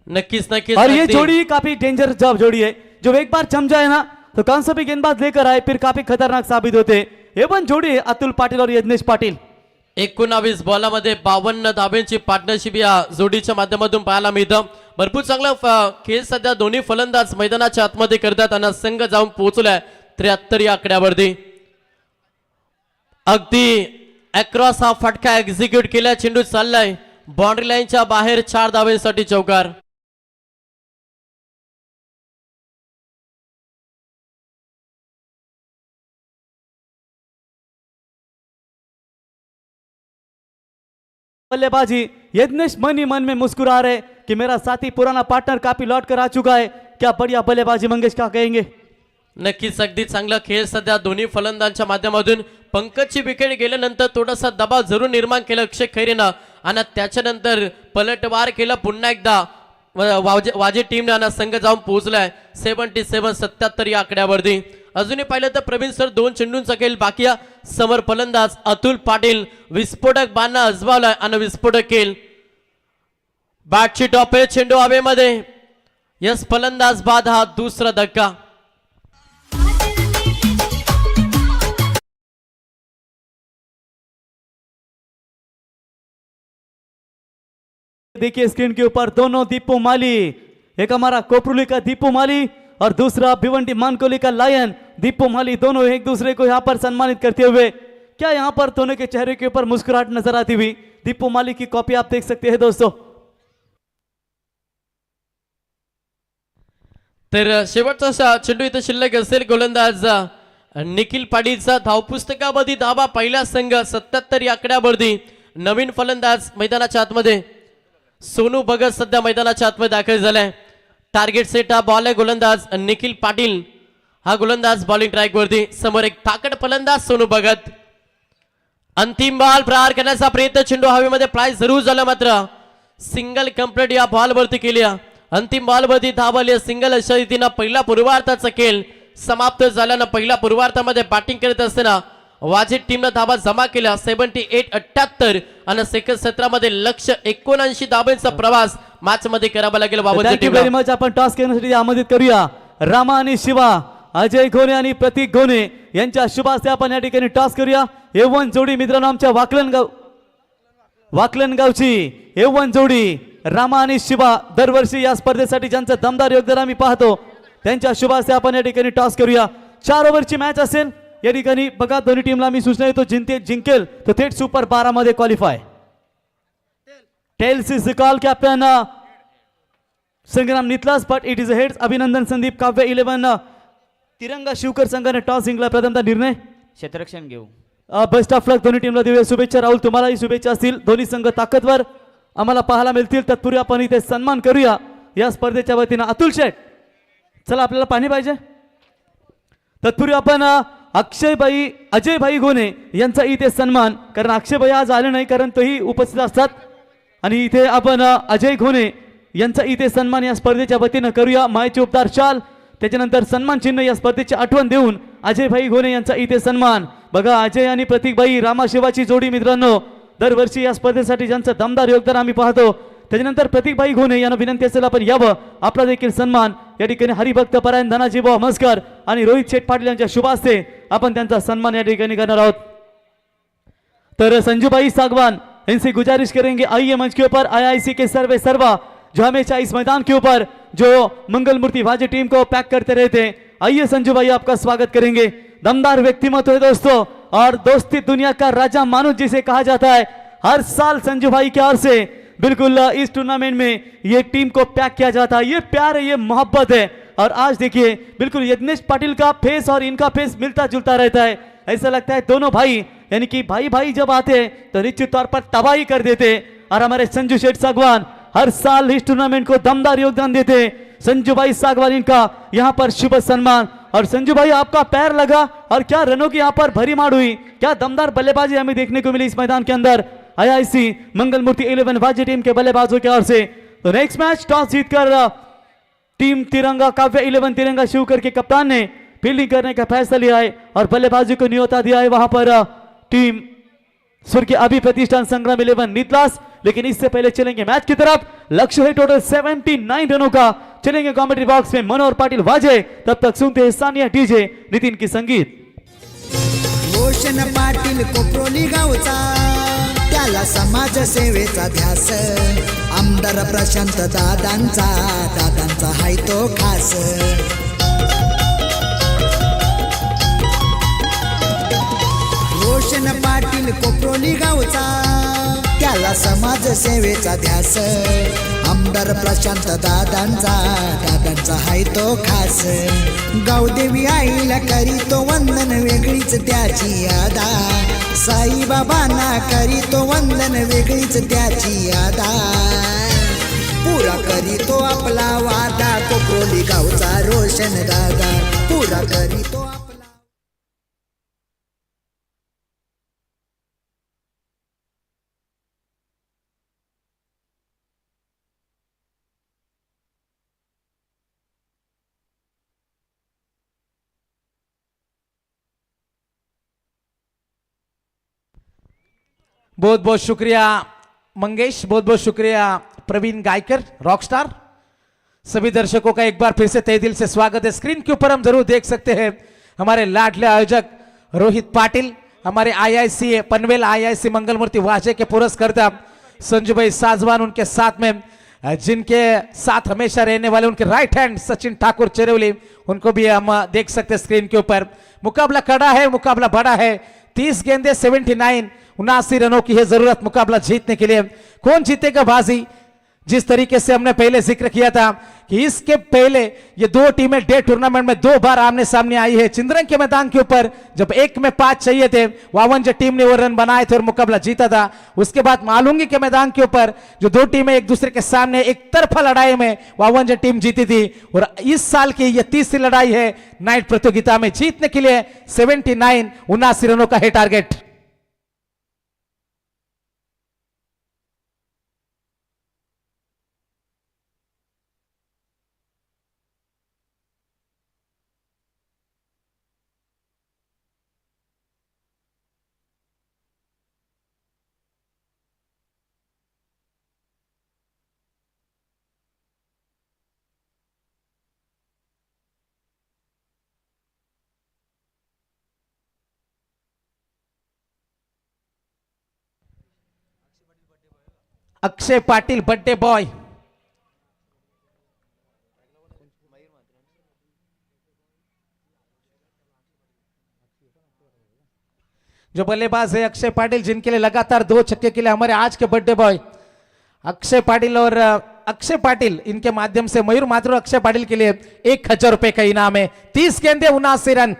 नक्कीच नक्कीच. और ये जोड़ी काफी डेंजर जोड़ी है. जो एक बार जम जाए ना तो कौन सा भी गेंदबाज लेकर आए फिर काफी खतरनाक साबित होते. हे पण जोडी आहे अतुल पाटील और यज्ञेश पाटील. 19 बॉलामध्ये 52 धाब्यांची पार्टनरशिप या जोडीच्या माध्यमातून पाहायला मिळतं. भरपूर चांगला खेळ सध्या दोन्ही फलंदाज मैदानाच्या आतमध्ये करतात आणि संघ जाऊन पोहोचलाय 73 या आकड्यावरती. अगदी अक्रॉस हा फटका एक्झिक्यूट केला. चेंडू चाललाय बाउंड्री लाईनच्या बाहेर. 4 धावेसाठी चौकार. बल्लेबाजी यज्ञेश मन ही मन में मुस्कुरा रहे कि मेरा साथी पुराना पार्टनर काफी लौट कर आ चुका है. क्या बढ़िया बल्लेबाजी मंगेश, क्या कहेंगे? नक्कीच अगदी चांगला खेळ सध्या दोन्ही फलंदाजांच्या माध्यमातून. पंकजची विकेट गेल्यानंतर थोडासा दबाव जरूर निर्माण केला अक्षय खैरेनं आणि त्याच्यानंतर पलटवार केला पुन्हा एकदा वाजे टीमने आणि संघ जाऊन पोहोचलाय 77 या आकड्यावरती. अजूनही पाहिलं तर प्रवीण सर 2 चेंडूंचा खेळ बाकी. समोर फलंदाज अतुल पाटील विस्फोटक बाणा अजमावलाय आणि विस्फोटक खेळ. बॅटची टॉप आहे. चेंडू हवेमध्ये. यस फलंदाज बाद हा दुसरा धक्का. देखिए स्क्रीन के ऊपर दोनों दीपू माली, एक हमारा कोपरुली का दीपू माली और दूसरा भिवंडी मानकोली का लायन दीपू माली, दोनों एक दूसरे को यहाँ पर सम्मानित करते हुए. क्या यहाँ पर दोनों के चेहरे के ऊपर मुस्कुराहट नजर आती हुई. दीपू माली की कॉपी आप देख सकते हैं दोस्तों. तर शेवटचा चेंडू इथं शिल्लक असेल. गोलंदाज निखिल पाटीलचा धावपुस्तकामध्ये धावा पहिला संघ 77 या आकड्यावरती. नवीन फलंदाज मैदानाच्या आतमध्ये सोनू भगत सध्या मैदानाच्या आतमध्ये दाखल झालाय. टार्गेट सेट हा बॉल आहे. गोलंदाज निखिल पाटील हा गोलंदाज बॉलिंग ट्रॅक वरती. समोर एक ताकद फलंदाज सोनू भगत. अंतिम बॉल प्रहार करण्याचा प्रयत्न. चेंडू हवेमध्ये फ्लाय जरूर झाला, मात्र सिंगल कंप्लीट या बॉल वरती केली. अंतिम बॉल वरती धावली सिंगल. अशा रीतीनं पहिला पूर्वार्धाचा खेळ समाप्त झाल्यानं पहिल्या पूर्वार्धामध्ये बॅटिंग करत असताना वाजे टीमनं धावा जमा केल्या 78 आणि सेकंड सत्रामध्ये लक्ष 79 धावांचा प्रवास मॅच मध्ये करावा लागेल. Thank you very much. आपण टॉस घेण्यासाठी आमंत्रित करूया रामा आणि शिवा, अजय घोणे आणि प्रतीक घोणे यांच्या शुभ हस्ते आपण या ठिकाणी टॉस करूया. एवन जोडी मित्रांनो आमच्या वाकलनगावची एवन जोडी रामा आणि शिवा दरवर्षी या स्पर्धेसाठी ज्यांचं दमदार योगदान आम्ही पाहतो त्यांच्या शुभ हस्ते आपण या ठिकाणी टॉस करूया. 4 ओव्हरची मॅच असेल. या ठिकाणी बघा दोन्ही टीमला मी सूचना देतो, जिंकेल तो थेट सुपर 12 मध्ये qualify. Tails is the call. Captain Sangram Nitlas but it is a heads. अभिनंदन संदीप काव्य 11 तिरंगा शिवकर संघाने टॉस जिंकला. प्रथमतः निर्णय क्षेत्ररक्षण घेऊ. बेस्ट ऑफ लक दोन्ही टीमला देऊया शुभेच्छा. राहुल तुम्हालाही शुभेच्छा असतील. दोन्ही संघ ताकदवर आम्हाला पाहायला मिळतील. तत्पूर्वी आपण इथे सन्मान करूया या स्पर्धेच्या वतीनं. अतुल शेठ चला आपल्याला पाणी पाहिजे. तत्पूर्वी आपण अजयभाई घोणे यांचा इथे सन्मान, कारण अक्षयभाई आज आले नाही कारण तोही उपस्थित असतात. आणि इथे आपण अजय घोणे यांचा इथे सन्मान या स्पर्धेच्या वतीनं करूया. मायचे उपदार शाल, त्याच्यानंतर सन्मान चिन्ह या स्पर्धेची आठवण देऊन अजयभाई घोणे यांचा इथे सन्मान. बघा अजय आणि प्रतीकभाई रामाशिवाची जोडी मित्रांनो, दरवर्षी या स्पर्धेसाठी ज्यांचं दमदार योगदान आम्ही पाहतो. त्याच्यानंतर प्रतीकभाई घोणे यांना विनंती असेल आपण यावं, आपला देखील सन्मान. या ठिकाणी हरिभक्त परायण धनाजी भाऊ मस्कर आणि रोहित शेठ पाटील यांच्या शुभ हस्ते आपण त्यांचा सन्मान या ठिकाणी करणार आहोत. तर संजूभाई सागवान इनसे गुजारिश करेंगे आइए मंच के ऊपर. आईआईसी के सर्वे सर्वा जो हमेशा इस मैदान के ऊपर जो मंगल मूर्ति वाजे टीम को पैक करते रहते हैं, आइए संजू भाई आपका स्वागत करेंगे. दमदार व्यक्तिमत्व है दोस्तों, और दोस्ती दुनिया का राजा मानुष जिसे कहा जाता है. हर साल संजू भाई की ओर से बिल्कुल इस टूर्नामेंट में ये टीम को पैक किया जाता है. ये प्यार है, ये मोहब्बत है. और आज देखिए बिल्कुल यज्ञेश पाटिल का फेस और इनका फेस मिलता जुलता रहता है. ऐसा लगता है दोनों भाई यानी कि भाई भाई जब आते हैं तो निश्चित तौर पर तबाही कर देते. और हमारे संजू शेठ सागवान हर साल इस टूर्नामेंट को दमदार योगदान देते. संजू भाई सागवान इनका यहाँ पर शुभ सम्मान. और संजू भाई आपका पैर लगा और क्या रनों की यहाँ पर भरी मार हुई, क्या दमदार बल्लेबाजी हमें देखने को मिली इस मैदान के अंदर. आईआईसी मंगल मूर्ति 11 वाजी टीम के बल्लेबाजों की ओर से. तो नेक्स्ट मैच टॉस जीतकर टीम तिरंगा काव्य 11 तिरंगा शिवकर के कप्तान ने फील्डिंग करने का फैसला लिया है और बल्लेबाजी को न्योता दिया है वहां पर टीम स्वर्गीय अभी प्रतिष्ठान संग्राम 11 नीतलास. लेकिन इससे पहले चलेंगे मैच की तरफ. लक्ष्य है टोटल 79 रनों का. चलेंगे कमेंट्री बॉक्स में मनोहर पाटिल वाजे. तब तक सुनते हैं सानिया डीजे नितिन की संगीत. रोशन पाटील कोपरोली गावचा, त्याला समाज सेवेचा ध्यास. आमदार प्रशांत दादांचा हाय तो खास. रोशन पाटील कोपरोली गावचा, त्याला समाज सेवेचा ध्यास. आमदार प्रशांत दादांचा हाय तो खास. गावदेवी आईला करीतो वंदन, वेगळीच त्याची यादा. साईबाबांना करीतो वंदन, वेगळीच त्याची यादा. पुरा करीतो आपला वादा, कोपरोली गावचा रोशन दादा पुरा करीतो आपला. बहुत बहुत शुक्रिया मंगेश, बहुत बहुत शुक्रिया प्रवीण गायकर रॉकस्टार. सभी दर्शकों का एक बार फिर से तहे दिल से स्वागत है. स्क्रीन के ऊपर हम जरूर देख सकते हैं हमारे लाडले आयोजक रोहित पाटिल, हमारे आईआईसी पनवेल आईआईसी मंगल मूर्ति वाजे के पुरस्कर्ता संजू भाई साजवान, उनके साथ में जिनके साथ हमेशा रहने वाले उनके राइट हैंड सचिन ठाकुर चेरेवली, उनको भी हम देख सकते हैं स्क्रीन के ऊपर. मुकाबला कड़ा है, मुकाबला बड़ा है. 30 गेंदे 79 रनों की है जरूरत मुकाबला जीतने के लिए. कौन जीतेगा बाजी? जिस तरीके से हमने पहले जिक्र किया था कि इसके पहले ये दो टीमें डे टूर्नामेंट में 2 बार आमने सामने आई है. चिंद्रंग के मैदान के ऊपर जब 1 में 5 चाहिए थे, वावंज टीम ने वो रन बनाए थे और मुकाबला जीता था. उसके बाद मालूंगी के मैदान के ऊपर जो दो टीमें एक दूसरे के सामने एक तरफा लड़ाई में वावंज टीम जीती थी. और इस साल की यह तीसरी लड़ाई है नाइट प्रतियोगिता में. जीतने के लिए 79 रनों का है टारगेट. अक्षय पाटिल बर्थडे बॉय. जो बल्लेबाज है अक्षय पाटिल, जिनके लिए लगातार 2 छक्के के लिए हमारे आज के बर्थडे बॉय अक्षय पाटिल और अक्षय पाटिल, इनके माध्यम से मयूर माथुर अक्षय पाटिल के लिए 1000 रुपए का इनाम है। 30 गेंदे 79 रन।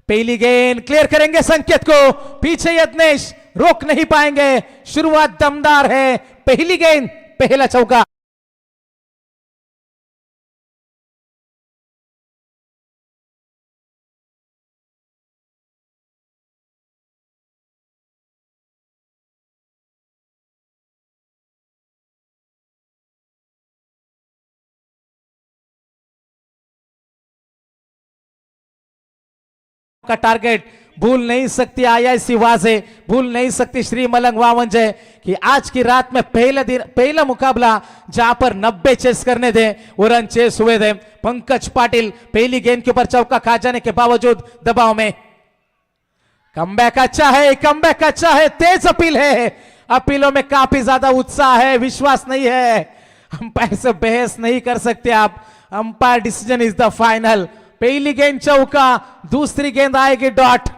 पहली गेंद क्लियर करेंगे संकेत को, पीछे यत्नेश रोक नहीं पाएंगे, शुरुआत दमदार है। पहली गेंद पहला चौका। का टारगेट भूल नहीं सकती आईआईसी वाजे, भूल नहीं सकती श्री मलंग वावंजे कि आज की रात में पहला मुकाबला जहां पर 90 चेस करने दे वो रन चेस हुए थे। पंकज पाटिल पहली गेंद के ऊपर चौका खा जाने के बावजूद दबाव में। कमबैक अच्छा है, कमबैक अच्छा है, तेज अपील है, अपीलों में काफी ज्यादा उत्साह है, विश्वास नहीं है। अंपायर से बहस नहीं कर सकते आप, umpire decision is the final. पहली गेंद चौका, दूसरी गेंद आएगी डॉट।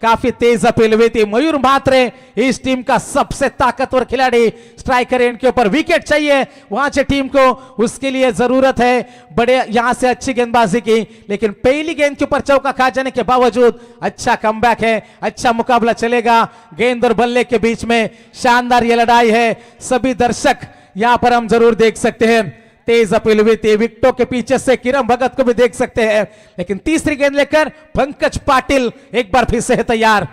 काफी तेज अपील हुई थी। मयूर मात्रे इस टीम का सबसे ताकतवर खिलाड़ी, स्ट्राइकर एंड के ऊपर विकेट चाहिए वहां से टीम को, उसके लिए जरूरत है बड़े यहां से अच्छी गेंदबाजी की। लेकिन पहली गेंद के ऊपर चौका खा जाने के बावजूद अच्छा कमबैक है, अच्छा मुकाबला चलेगा। गेंद और बल्ले के बीच में शानदार ये लड़ाई है। सभी दर्शक यहां पर हम जरूर देख सकते हैं। तेज अपील हुई थी, विकेटों के पीछे से किरण भगत को भी देख सकते हैं। लेकिन तीसरी गेंद लेकर पंकज पाटिल एक बार फिर से है तैयार।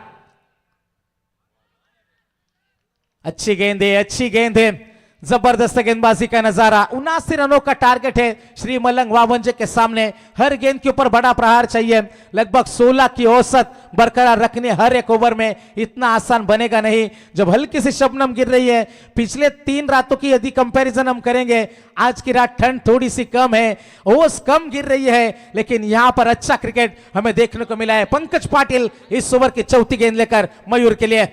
अच्छी गेंद है, अच्छी गेंद है, जबरदस्त गेंदबाजी का नजारा। 79 रनों का टारगेट है श्री मलंग वावंजे के सामने। हर गेंद के ऊपर बड़ा प्रहार चाहिए। लगभग 16 की औसत बरकरार रखनी हर एक ओवर में इतना आसान बनेगा नहीं। जब हल्की सी शबनम गिर रही है, पिछले 3 रातों की यदि कंपैरिजन हम करेंगे, आज की रात ठंड थोड़ी सी कम है, ओस कम गिर रही है, लेकिन यहां पर अच्छा क्रिकेट हमें देखने को मिला है। पंकज पाटिल इस ओवर की चौथी गेंद लेकर मयूर के लिए।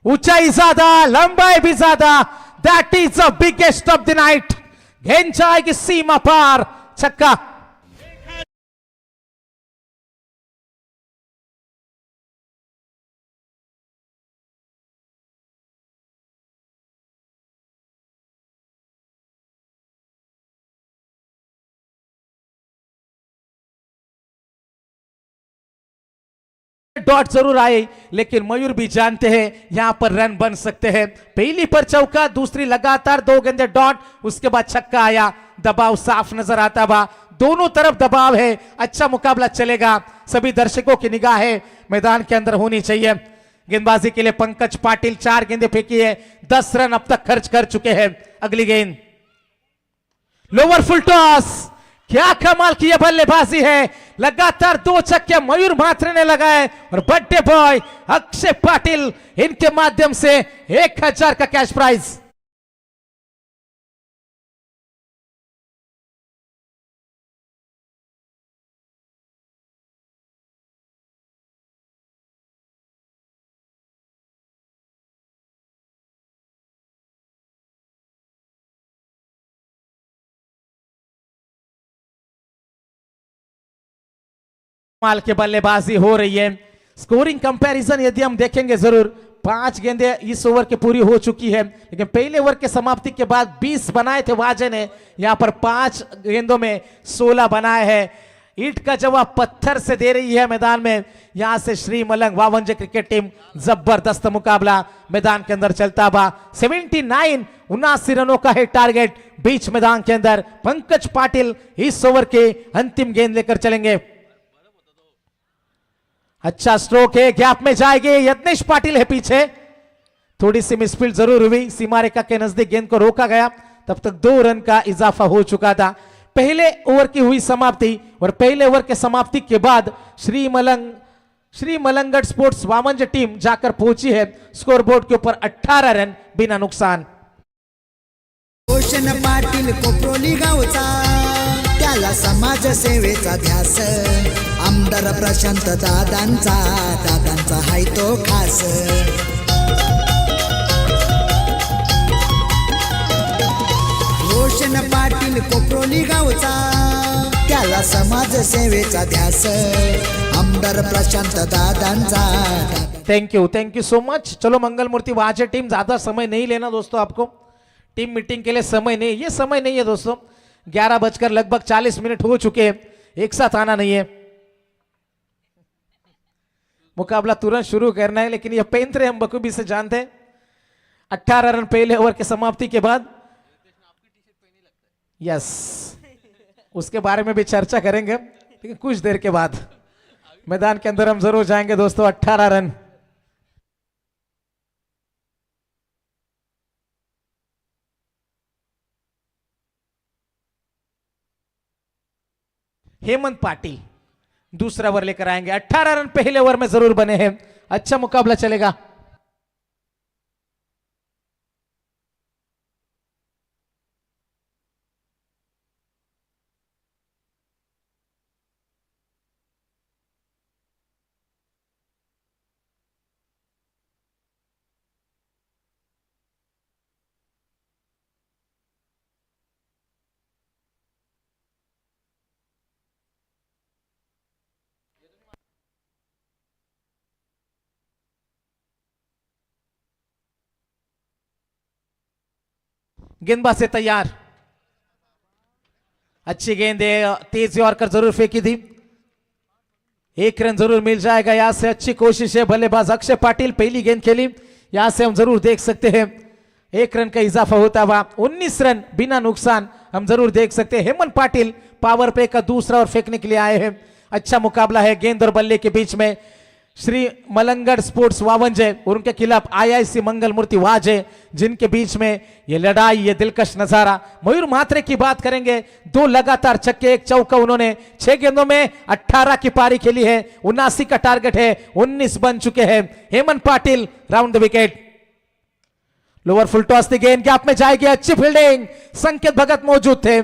ऊंचाई ज्यादा, लंबाई भी ज्यादा, that is the biggest of the Knight. गेंद जाएगी सीमा पार, छक्का। डॉट जरूर आए, लेकिन मयूर भी जानते हैं यहां पर रन बन सकते हैं। पहली पर चौका, दूसरी लगातार 2 गेंदे डॉट, उसके बाद छक्का आया। दबाव साफ नजर आता बा, दोनों तरफ दबाव है, अच्छा मुकाबला चलेगा। सभी दर्शकों की निगाहें मैदान के अंदर होनी चाहिए। गेंदबाजी के लिए पंकज पाटिल 4 गेंदे फेंकी है, 10 रन अब तक खर्च कर चुके हैं। अगली गेंद लोअर फुल टॉस, क्या कमाल की बल्लेबाजी है। लगातार 2 छक्के मयूर मात्रे ने लगाए और बर्थडे बॉय अक्षय पाटिल, इनके माध्यम से 1000 का कैश प्राइज। माल के बल्लेबाजी हो रही है। स्कोरिंग कंपैरिजन यदि हम देखेंगे जरूर, 5 गेंदें इस ओवर की पूरी हो चुकी है, लेकिन पहले ओवर के समाप्ति के बाद 20 बनाए थे वाजे ने, यहां पर 5 गेंदों में 16 बनाए हैं। ईंट का जवाब पत्थर से दे रही है मैदान में। यहां से श्री मलंग वावंजे क्रिकेट टीम, जबरदस्त मुकाबला मैदान के अंदर चलता बा। 79 रनों का है टारगेट बीच मैदान के अंदर। पंकज पाटिल इस ओवर के अंतिम गेंद लेकर चलेंगे। अच्छा स्ट्रोक है, गैप में जाएगी, यत्नेश पाटिल है पीछे। थोड़ी सी मिसफील्ड जरूर हुई, सीमा रेखा के नजदीक गेंद को रोका गया, तब तक 2 रन का इजाफा हो चुका था। पहले ओवर की हुई समाप्ति, और पहले ओवर के समाप्ति के बाद श्री मलंगड स्पोर्ट्स वामंज टीम जाकर पहुंची है स्कोरबोर्ड के ऊपर 18 रन बिना नुकसान। रोशन पाटील कोपरोली गावचा, त्याला समाज सेवेचा ध्यास, आमदार प्रशांत दादांचा हाय तो खास। रोशन पाटील कोपरोली गावचा, त्याला समाज सेवेचा ध्यास, आमदार प्रशांत दादांचा। Thank you so much. चलो मंगल मूर्ति वाजे टीम, ज्यादा समय नहीं लेना दोस्तों आपको, टीम मीटिंग के लिए समय नहीं, ये समय नहीं है दोस्तों। 11:40 हो चुके हैं, एक साथ आना नहीं है। मुकाबला तुरंत शुरू करना है, लेकिन ये पेंथरे हम बखूबी से जानते हैं। 18 रन पहले ओवर के समाप्ति के बाद, यस, उसके बारे में भी चर्चा करेंगे, लेकिन कुछ देर के बाद मैदान के अंदर हम जरूर जाएंगे दोस्तों। 18 रन हेमंत पाटिल दूसरा ओवर लेकर आएंगे। 18 रन पहले ओवर में जरूर बने हैं, अच्छा मुकाबला चलेगा। गेंदबाज से तैयार, अच्छी गेंद है, तेज यॉर्कर जरूर फेंकी थी, 1 रन जरूर मिल जाएगा यहां से। अच्छी कोशिश है बल्लेबाज अक्षय पाटिल, पहली गेंद खेली, यहां से हम जरूर देख सकते हैं 1 रन का इजाफा होता हुआ। 19 रन बिना नुकसान हम जरूर देख सकते हैं। हेमंत पाटिल पावर प्ले का दूसरा ओवर फेंकने के लिए आए हैं। अच्छा मुकाबला है गेंद और बल्ले के बीच में। श्री मलंगड़ स्पोर्ट्स वावंजे और उनके खिलाफ आईआईसी मंगल मूर्ति वाजे, जिनके बीच में ये लड़ाई, ये दिलकश नजारा। मयूर म्हात्रे की बात करेंगे, 2 लगातार छक्के 1 चौका उन्होंने 6 गेंदों में 18 की पारी खेली है। 79 का टारगेट है, 19 बन चुके हैं। Hemant Patil round the wicket, lower full toss दी गेंद गैप में जाएगी, अच्छी फील्डिंग, संकेत भगत मौजूद थे।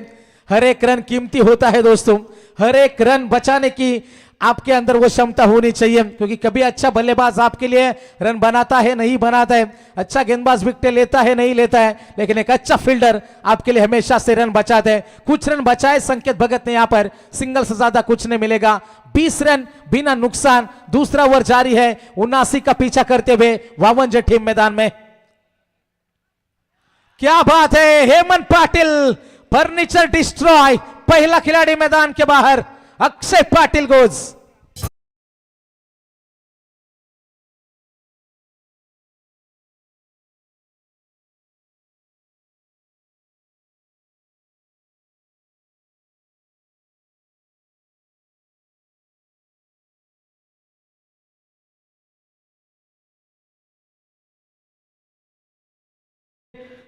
हर एक रन कीमती होता है दोस्तों, हर एक रन बचाने की आपके अंदर वो क्षमता होनी चाहिए, क्योंकि कभी अच्छा बल्लेबाज आपके लिए रन बनाता है, नहीं बनाता है, अच्छा गेंदबाज विकेट लेता है, नहीं लेता है, लेकिन एक अच्छा फील्डर आपके लिए हमेशा से रन बचाते हैं। कुछ रन बचाए संकेत भगत ने, यहां पर सिंगल से ज्यादा कुछ नहीं मिलेगा। 20 रन बिना नुकसान, दूसरा ओवर जारी है। 79 का पीछा करते हुए वावंजे टीम मैदान में। क्या बात है, हेमंत पाटिल फर्नीचर डिस्ट्रॉय, पहला खिलाड़ी मैदान के बाहर, अक्षय पाटिल गोज।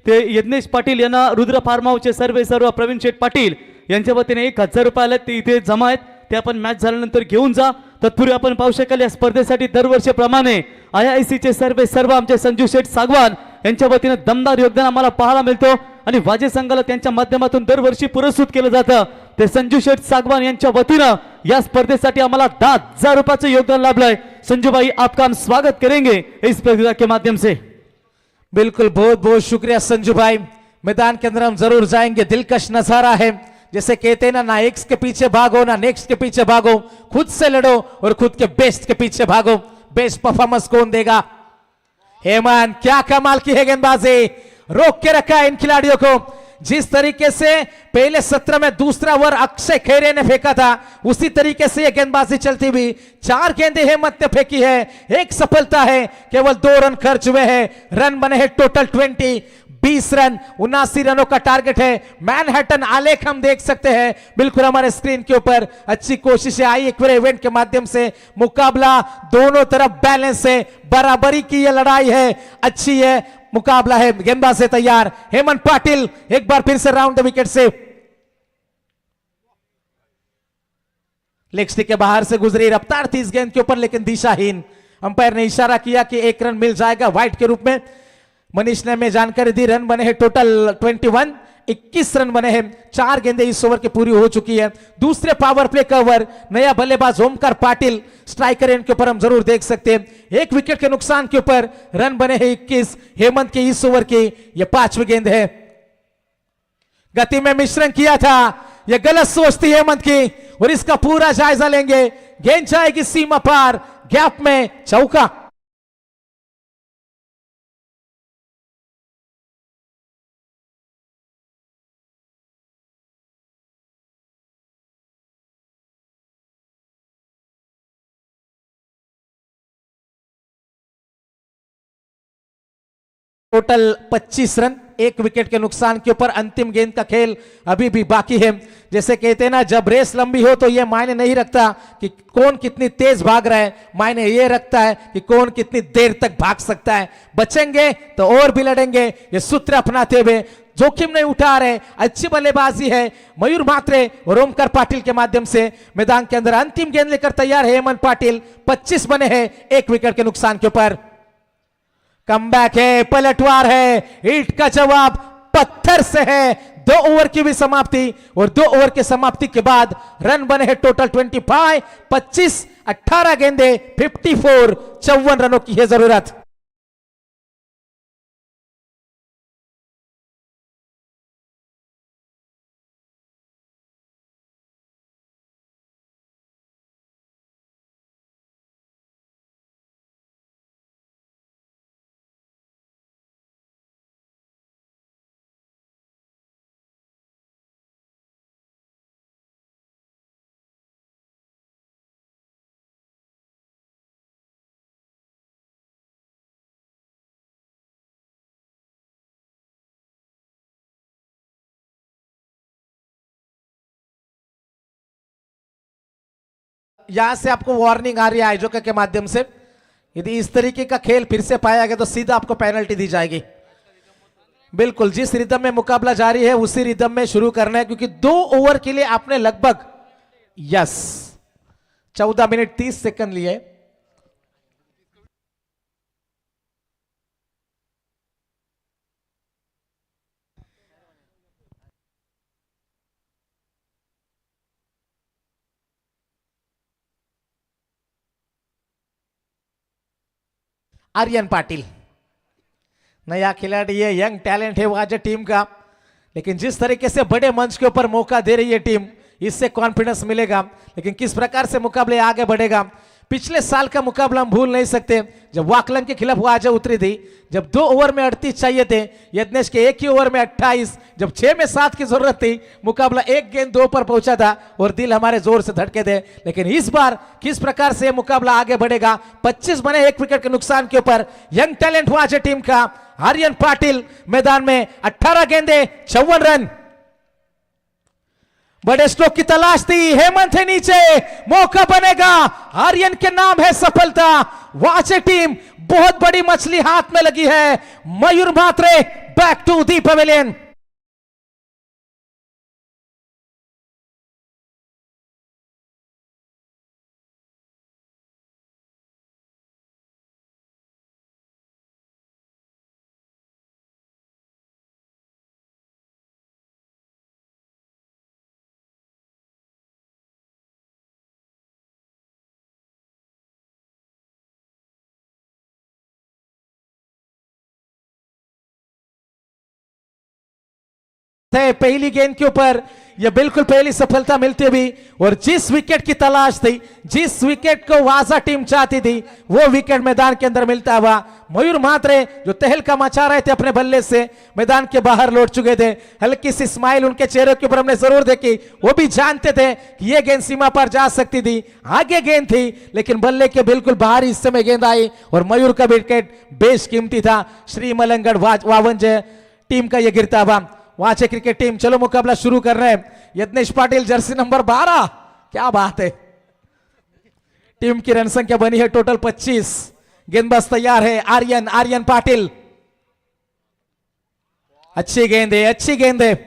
ते यज्ञेश पाटील यांना रुद्र फार्म हाऊसचे सर्व प्रवीण शेठ पाटील यांच्या वतीने 1000 रुपये आले, ते इथे जमा आहेत, ते आपण मॅच झाल्यानंतर घेऊन जा। तत्पूर्वी आपण पाहू शकाल या स्पर्धेसाठी दरवर्षीप्रमाणे आयआयसीचे सर्व आमचे संजू शेठ सागवान यांच्या वतीने दमदार योगदान आम्हाला पाहायला मिळतो आणि वाजे संघाला त्यांच्या माध्यमातून दरवर्षी पुरस्कृत केलं जातं। ते संजू शेठ सागवान यांच्या वतीने या स्पर्धेसाठी आम्हाला 10,000 रुपयाचं योगदान लाभलंय। संजू भाई, आपका हम स्वागत करेंगे इस प्रतियोगिता के माध्यम से। बिल्कुल, बहुत बहुत शुक्रिया संजू भाई। मैदान के अंदर हम जरूर जाएंगे, दिलकश नजारा है, जैसे कहते हैं ना एक्स के पीछे भागो, ना नेक्स्ट के पीछे भागो, खुद से लड़ो और खुद के बेस्ट के पीछे भागो। बेस्ट परफॉर्मेंस कौन देगा? हेमंत, क्या कमाल की है गेंदबाजी, रोक के रखा है इन खिलाड़ियों को। जिस तरीके से पहले सत्र में दूसरा ओवर अक्षय खेरे ने फेंका था, उसी तरीके से यह गेंदबाजी चलती हुई 4 गेंदें हेमंत ने फेंकी है, 1 सफलता है, केवल 2 रन खर्च हुए हैं, रन बने हैं टोटल 20, 20 रन, 79 रनों का टारगेट है। मैनहट्टन आलेख हम देख सकते हैं बिल्कुल हमारे स्क्रीन के ऊपर। अच्छी कोशिशें आई एक बार इवेंट के माध्यम से, मुकाबला दोनों तरफ बैलेंस है, बराबरी की यह लड़ाई है, अच्छी है, मुकाबला है। गेंदबाज से तैयार हेमंत पाटिल, एक बार फिर से राउंड द विकेट से लेग स्टिक के बाहर से गुजरी, रफ्तार थी इस गेंद के ऊपर लेकिन दिशाहीन। अंपायर ने इशारा किया कि 1 रन मिल जाएगा वाइड के रूप में। मनीष ने हमें जानकारी दी, रन बने हैं टोटल 21, 21 रन बने हैं, 4 गेंदें इस ओवर की पूरी हो चुकी है। दूसरे पावर प्ले का ओवर, नया बल्लेबाज ओमकार पाटिल स्ट्राइकर, इनके ऊपर हम जरूर देख सकते हैं। 1 विकेट के नुकसान के ऊपर रन बने हैं 21 हेमंत के इस ओवर की, यह 5वीं गेंद है। गति में मिश्रण किया था, यह गलत सोच थी हेमंत की और इसका पूरा जायजा लेंगे। गेंद जाएगी सीमा पार, गैप में चौका। टोटल 25 रन, एक विकेट के नुकसान के ऊपर। अंतिम गेंद का खेल अभी भी बाकी है। जैसे कहते हैं ना, जब रेस लंबी हो तो यह मायने नहीं रखता कि कौन कितनी तेज भाग रहा है, मायने यह रखता है कि कौन कितनी देर तक भाग सकता है। बचेंगे तो और भी लड़ेंगे, ये सूत्र अपनाते हुए जोखिम नहीं उठा रहे। अच्छी बल्लेबाजी है मयूर म्हात्रे और ओमकार पाटिल के माध्यम से। मैदान के अंदर अंतिम गेंद लेकर तैयार है हेमंत पाटिल। 25 बने हैं, एक विकेट के नुकसान के ऊपर। कमबैक है, पलटवार है, ईंट का जवाब पत्थर से है। 2 ओवर की भी समाप्ति और 2 ओवर के समाप्ति के बाद रन बने हैं टोटल 25। 25 18 गेंदे 54, 54 रनों की है जरूरत। यहां से आपको वार्निंग आ रही है आयोजकों के माध्यम से, यदि इस तरीके का खेल फिर से पाया गया तो सीधा आपको पेनल्टी दी जाएगी। बिल्कुल जिस रिदम में मुकाबला जारी है उसी रिदम में शुरू करना है, क्योंकि 2 ओवर के लिए आपने लगभग 14 मिनट 30 सेकंड लिए। आर्यन पाटिल नया खिलाड़ी है, यंग टैलेंट है वो आज टीम का, लेकिन जिस तरीके से बड़े मंच के ऊपर मौका दे रही है टीम, इससे कॉन्फिडेंस मिलेगा। लेकिन किस प्रकार से मुकाबले आगे बढ़ेगा, पिछले साल का मुकाबला हम भूल नहीं सकते, जब वाकलंग के खिलाफ वो आज उतरी थी, जब 2 ओवर में 38 चाहिए थे, यज्ञेश के एक ही ओवर में 28, जब 6 में 7 की जरूरत थी, मुकाबला 1 गेंद 2 पर पहुंचा था और दिल हमारे जोर से धड़के थे। लेकिन इस बार किस प्रकार से मुकाबला आगे बढ़ेगा। 25 बने, 1 विकेट के नुकसान के ऊपर। यंग टैलेंट हुआ है टीम का आर्यन पाटिल मैदान में। 18 गेंदे 54 रन। बड़े स्ट्रोक की तलाश थी, हेमंत है नीचे, मौका बनेगा, आर्यन के नाम है सफलता। वाचे टीम, बहुत बड़ी मछली हाथ में लगी है। Mayur Mhatre back to the pavilion. पहली गेंद के ऊपर यह बिल्कुल पहली सफलता मिलती हुई, और जिस विकेट की तलाश थी, जिस विकेट को वाजा टीम चाहती थी, वो विकेट मैदान के अंदर मिलता हुआ। मयूर म्हात्रे जो तहलका मचा रहे थे अपने बल्ले से, मैदान के बाहर लौट चुके थे। हल्की सी स्माइल उनके चेहरे के ऊपर हमने जरूर देखी, वो भी जानते थे कि यह गेंद सीमा पर जा सकती थी, आगे गेंद थी, लेकिन बल्ले के बिल्कुल बाहर हिस्से में गेंद आई और मयूर का विकेट बेशकीमती था। श्री मलंगगढ़ वावंज टीम का यह गिरता हुआ। वाचे क्रिकेट टीम, चलो मुकाबला शुरू कर रहे हैं। यज्ञेश पाटिल जर्सी नंबर 12, क्या बात है। टीम की रन संख्या बनी है टोटल 25। गेंदबाज तैयार है आर्यन पाटिल। अच्छी गेंद है, अच्छी गेंद है।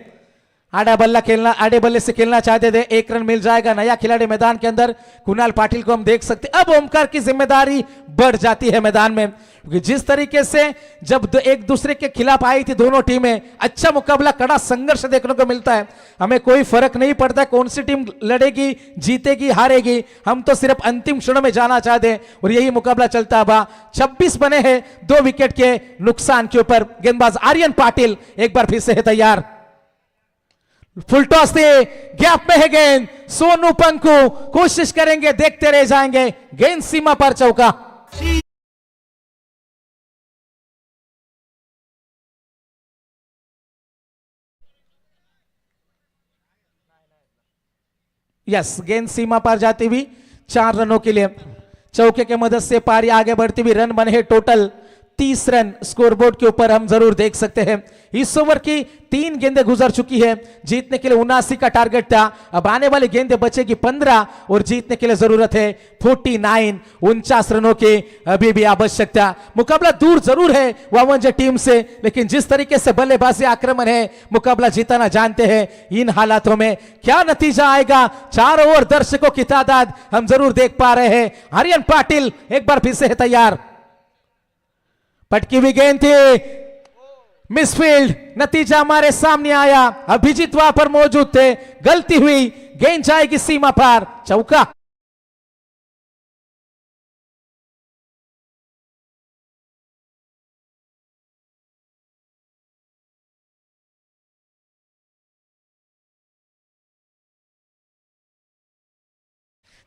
आड़े बल्ले से खेलना चाहते थे, 1 रन मिल जाएगा। नया खिलाड़ी मैदान के अंदर कुणाल पाटिल को हम देख सकते। अब ओमकार की जिम्मेदारी बढ़ जाती है मैदान में, क्योंकि जिस तरीके से जब एक दूसरे के खिलाफ आई थी दोनों टीमें, अच्छा मुकाबला, कड़ा संघर्ष देखने को मिलता है। हमें कोई फर्क नहीं पड़ता कौन सी टीम लड़ेगी, जीतेगी, हारेगी, हम तो सिर्फ अंतिम क्षण में जाना चाहते हैं, और यही मुकाबला चलता हुआ। 26 बने हैं 2 विकेट के नुकसान के ऊपर। गेंदबाज आर्यन पाटिल एक बार फिर से है तैयार। फुल टॉस थे, गैप में है गेंद। सोनू पंकु कोशिश करेंगे, देखते रह जाएंगे, गेंद सीमा पर चौका। यस, गेंद सीमा पर जाती हुई 4 रनों के लिए। चौके के मदद से पारी आगे बढ़ती हुई, रन बने हैं टोटल 30 रन स्कोरबोर्ड के ऊपर हम जरूर देख सकते हैं। इस ओवर की 3 गेंदें गुजर चुकी है, जीतने के लिए 79 का टारगेट था। अब आने वाली गेंदें बचेगी 15 और जीतने के लिए जरूरत है 49 रनों की अभी भी आवश्यकता। मुकाबला दूर जरूर है वावंजे टीम से, लेकिन जिस तरीके से बल्लेबाजी आक्रमण है मुकाबला जीतना जानते हैं। इन हालातों में क्या नतीजा आएगा, चारों ओर दर्शकों की तादाद हम जरूर देख पा रहे हैं। आर्यन पाटिल एक बार फिर से है तैयार, पटकी हुई गेंद थी, मिसफील्ड, नतीजा हमारे सामने आया। अभिजीत वहां पर मौजूद थे, गलती हुई, गेंद जाएगी सीमा पार, चौका।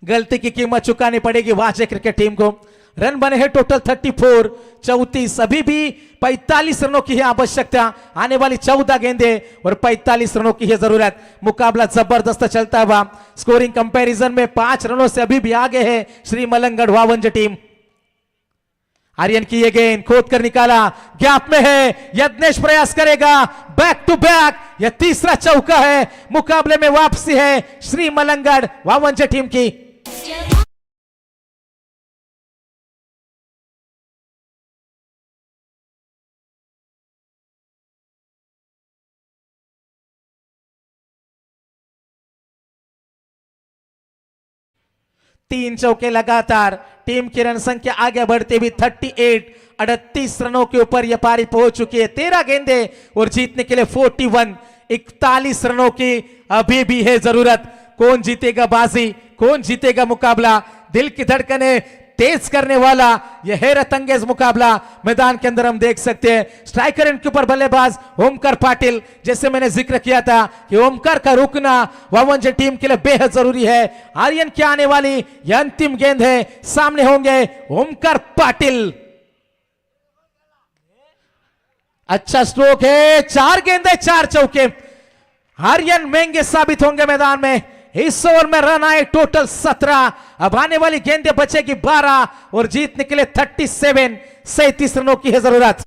गलती की कीमत चुकानी पड़ेगी वाजे क्रिकेट टीम को। रन बने हैं टोटल 34, 34, अभी भी 45 रनों की है आवश्यकता। आने वाली 14 गेंदें और 45 रनों की है जरूरत। मुकाबला जबरदस्त चलता हुआ, स्कोरिंग कंपैरिजन में 5 रनों से अभी भी आगे है श्री मलंगगढ़ वावंजे टीम। आर्यन की ये गेंद खोद कर निकाला, गैप में है, यज्ञेश प्रयास करेगा, बैक टू बैक, यह तीसरा चौका है। मुकाबले में वापसी है श्री मलंगगढ़ वावंजे टीम की। तीन चौके लगातार, टीम की रन संख्या आगे बढ़ती हुई 38, 38 रनों के ऊपर यह पारी पहुंच चुकी है। 13 गेंदें और जीतने के लिए 41, 41 रनों की अभी भी है जरूरत। कौन जीतेगा बाजी, कौन जीतेगा मुकाबला, दिल की धड़कनें तेज करने वाला यह हैरत अंगेज मुकाबला मैदान के अंदर हम देख सकते हैं। स्ट्राइकर इनके ऊपर बल्लेबाज ओमकार पाटिल, जैसे मैंने जिक्र किया था कि ओमकार का रुकना वावंजे टीम के लिए बेहद जरूरी है। आर्यन की आने वाली यह अंतिम गेंद है, सामने होंगे ओमकार पाटिल। अच्छा स्ट्रोक है, 4 गेंदें 4 चौके। आर्यन महंगे साबित होंगे मैदान में। इस ओवर में रन आए टोटल 17, अब आने वाली गेंदें बचेगी 12 और जीतने के लिए 37 रनों की है जरूरत।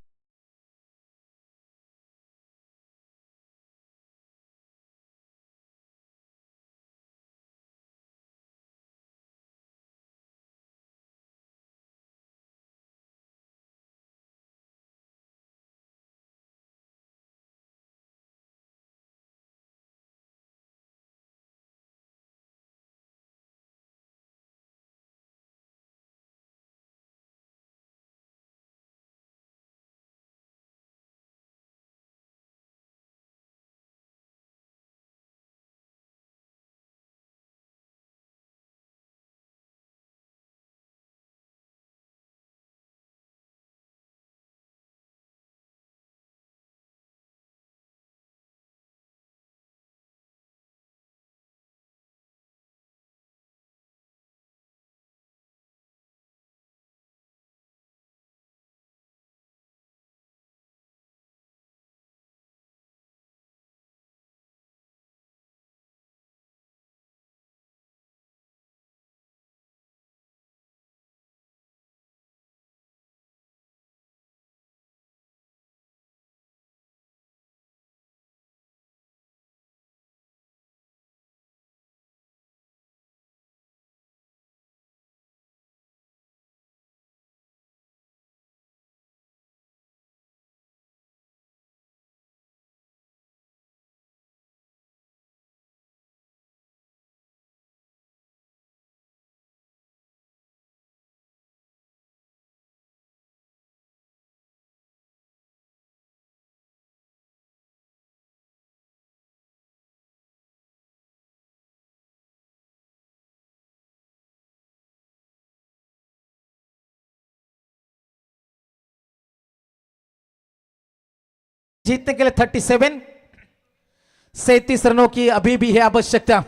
जीतने के लिए 37 रनों की अभी भी है आवश्यकता।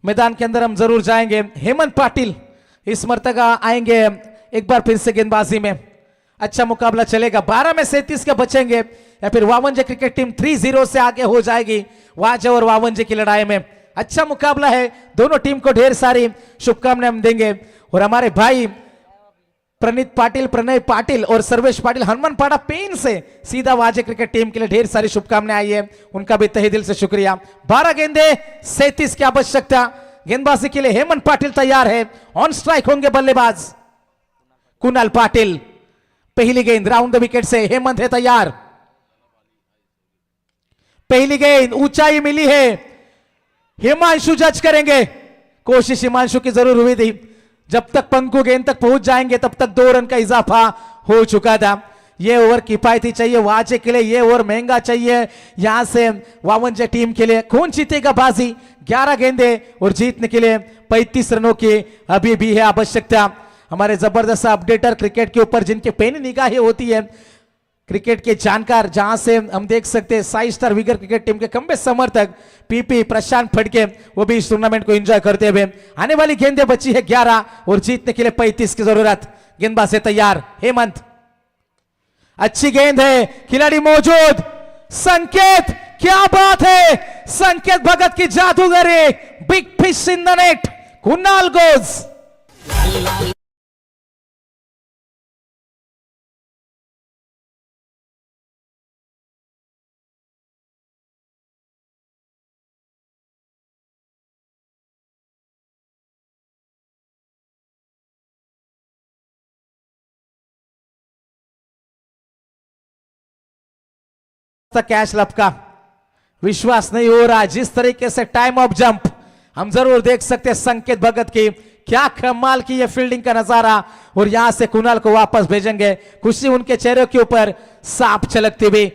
मैदान के अंदर हम जरूर जाएंगे। हेमंत पाटिल इस मर्तबा आएंगे एक बार फिर से गेंदबाजी में। अच्छा मुकाबला चलेगा, 12 में 37 के बचेंगे या फिर वावंजे क्रिकेट टीम 3-0 से आगे हो जाएगी वाजे और वावंजे की लड़ाई में। अच्छा मुकाबला है, दोनों टीम को ढेर सारी शुभकामनाएं हम देंगे। और हमारे भाई प्रणीत पाटिल, प्रणय पाटिल और सर्वेश पाटिल हनुमानपाड़ा पेन से सीधा वाजे क्रिकेट टीम के लिए ढेर सारी शुभकामनाएं आई है, उनका भी तहे दिल से शुक्रिया। 12 गेंदे 37 की आवश्यकता, गेंदबाजी के लिए हेमंत पाटिल तैयार है, ऑन स्ट्राइक होंगे बल्लेबाज कुणाल पाटिल। पहली गेंद राउंड द विकेट से हेमंत है तैयार, पहली गेंद ऊंचाई मिली है, हिमांशु जज करेंगे, कोशिश हिमांशु की जरूर हुई थी, जब तक पंकु गेंद तक पहुंच जाएंगे तब तक 2 रन का इजाफा हो चुका था। ये ओवर किफायती चाहिए वाजे के लिए, ये ओवर महंगा चाहिए यहां से वावंजे टीम के लिए। कौन जीतेगा बाजी? 11 गेंदे और जीतने के लिए 35 रनों की अभी भी है आवश्यकता। हमारे जबरदस्त अपडेटर क्रिकेट के ऊपर जिनके पैनी निगाहें होती है, क्रिकेट के जानकार, जहां से हम देख सकते हैं साई स्टार विगर क्रिकेट टीम के खंबे समर्थक पीपी प्रशांत फड़के, वो भी इस टूर्नामेंट को एंजॉय करते हुए। आने वाली गेंदें बची है 11 और जीतने के लिए 35 की जरूरत। गेंदबाज से तैयार हेमंत, अच्छी गेंद है, खिलाड़ी मौजूद, संकेत, क्या बात है, संकेत भगत की जादूगरी, big fish in the net, Kunal goes. Catch लपका, विश्वास नहीं हो रहा जिस तरीके से टाइम ऑफ जंप हम जरूर देख सकते हैं संकेत भगत की, क्या कमाल की ये फील्डिंग का नजारा। और यहां से कुणाल को वापस भेजेंगे, खुशी उनके चेहरे के ऊपर साफ छलकती हुई।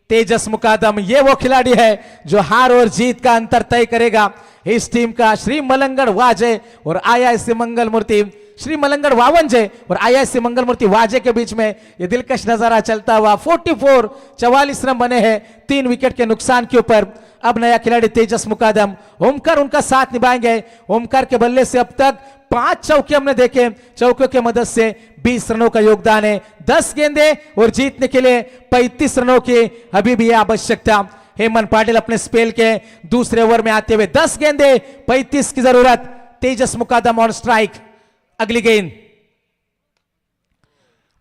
तेजस मुकादम, ये वो खिलाड़ी है जो हार और जीत का अंतर तय करेगा इस टीम का। श्री मलंगड़ वाजे और आईआईसी मंगल मूर्ति, श्री मलंगड़ वावंजे और आईआईसी मंगल मूर्ति वाजे के बीच में ये दिलकश नजारा चलता हुआ। 44 रन बने हैं 3 विकेट के नुकसान के ऊपर। अब नया खिलाड़ी तेजस मुकादम, ओमकार उनका साथ निभाएंगे। ओमकार के बल्ले से अब तक 5 चौके हमने देखे, चौकों की मदद से 20 रनों का योगदान है। 10 गेंदे और जीतने के लिए 35 रनों की अभी भी आवश्यकता। हेमंत पाटिल अपने स्पेल के दूसरे ओवर में आते हुए 10 गेंदे 35 की जरूरत। तेजस मुकादम ऑन स्ट्राइक। अगली गेंद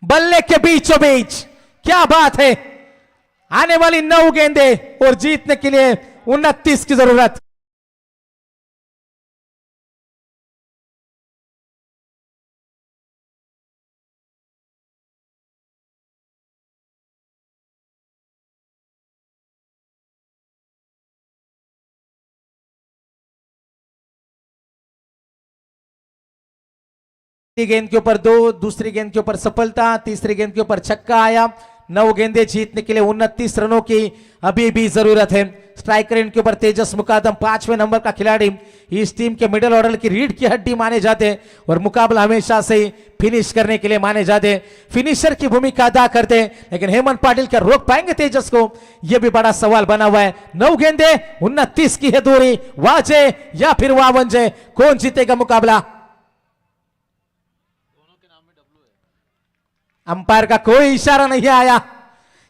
बल्ले के बीचों बीच, क्या बात है, आने वाली 9 गेंदे और जीतने के लिए 29 की जरूरत। गेंद के ऊपर 2, दूसरी गेंद के ऊपर सफलता, तीसरी गेंद के ऊपर छक्का आया। 9 गेंदे जीतने के लिए 29 रनों की अभी भी जरूरत है। स्ट्राइकर इनके ऊपर तेजस मुकादम 5वें नंबर का खिलाड़ी, इस टीम के मिडिल ऑर्डर की रीढ़ की हड्डी माने जाते और मुकाबला हमेशा से ही फिनिश करने के लिए माने जाते, फिनिशर की भूमिका अदा करते। लेकिन हेमंत पाटिल क्या रोक पाएंगे तेजस को, यह भी बड़ा सवाल बना हुआ है। 9 गेंदे 29 की है दूरी, वाजे या फिर वावंजे, कौन जीतेगा मुकाबला? अंपायर का कोई इशारा नहीं आया,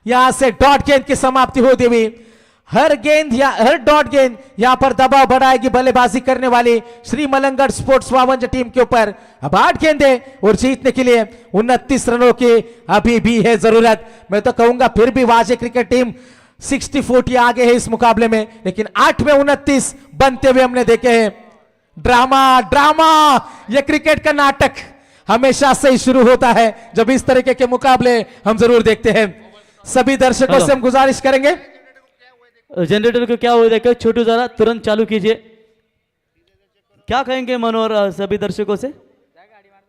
यहां से डॉट गेंद की समाप्ति होती हुई। हर गेंद या हर डॉट गेंद यहां पर दबाव बढ़ाएगी बल्लेबाजी करने वाली श्री मलंगड़ स्पोर्ट्स वावंज टीम के ऊपर। अब 8 गेंदे और जीतने के लिए 29 रनों की अभी भी है जरूरत। मैं तो कहूंगा फिर भी वाजे क्रिकेट टीम 60-40 आगे है इस मुकाबले में, लेकिन 8 में 29 बनते हुए हमने देखे हैं। ड्रामा ड्रामा, यह क्रिकेट का नाटक हमेशा से ही शुरू होता है जब इस तरीके के मुकाबले हम जरूर देखते हैं। सभी दर्शकों से हम गुजारिश करेंगे, जनरेटर को क्या हुआ देखो, छोटू जरा तुरंत चालू कीजिए। क्या कहेंगे मनोहर सभी दर्शकों से?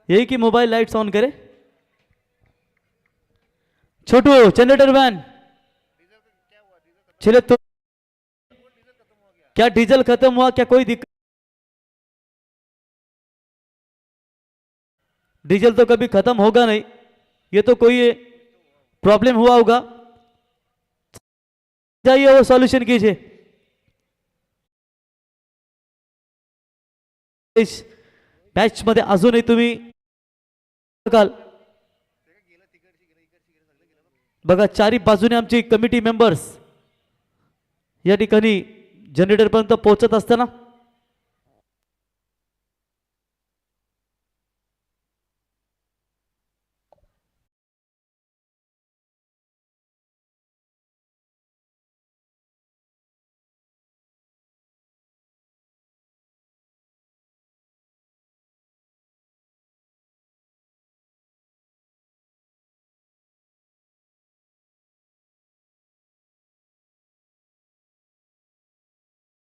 यही कि मोबाइल लाइट्स ऑन करे। छोटू जनरेटर वैन चले तो क्या डीजल खत्म हुआ क्या? कोई दिक्कत? डीजल तो कभी खत्म होगा नहीं, ये तो कोई प्रॉब्लम हुआ होगा। जाइए वो सॉल्यूशन कीजिए। इस मॅच मध्ये अजूनही तुम्ही बघा चारी बाजूने आमची कमिटी मेंबर्स या ठिकाणी जनरेटर पर्यंत पोहोचत असताना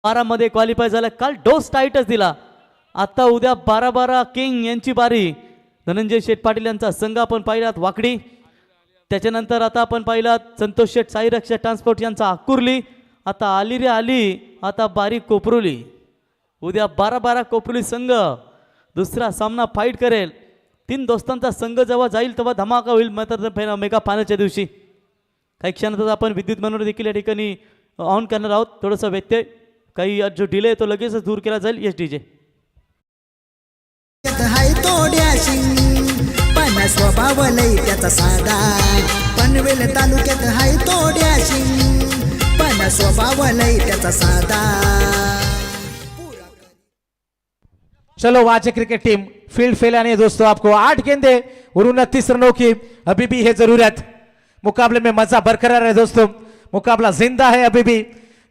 12 क्वालिफाय झाला. काल डोस टाईटच दिला. आता उद्या 12 किंग यांची बारी. धनंजय शेठ पाटील यांचा संघ आपण पाहिलात वाकडी. त्याच्यानंतर आता आपण पाहिलात संतोष शेठ साई रक्षा ट्रान्सपोर्ट यांचा आकुर्ली. आता आली रे आली, आता बारी कोपरोली. उद्या 12 कोपरोली संघ दुसरा सामना फाईट करेल. 3 दोस्तांचा संघ जेव्हा जाईल तेव्हा धमाका होईल. मात्र मेगा फायनलच्या दिवशी काही क्षणातच आपण विद्युत मनोरंजन देखील या ठिकाणी ऑन करणार आहोत. थोडंसं व्यत्यय काही जो डिले आहे तो लगेचच दूर केला जाईल. एस डीजे हाय तो डॅशिंग पण स्वभाव लई त्याचा साधा. पनवेल तालुक्यात हाय तो डॅशिंग पण स्वभाव लई त्याचा साधा. चलो वाजे क्रिकेट टीम फील्ड फैलाने दोस्तों आपको 8 गेंदे और 29 रनों की अभी भी है जरूरत. मुकाबले में मजा बरकरार है दोस्तों. मुकाबला जिंदा है अभी भी.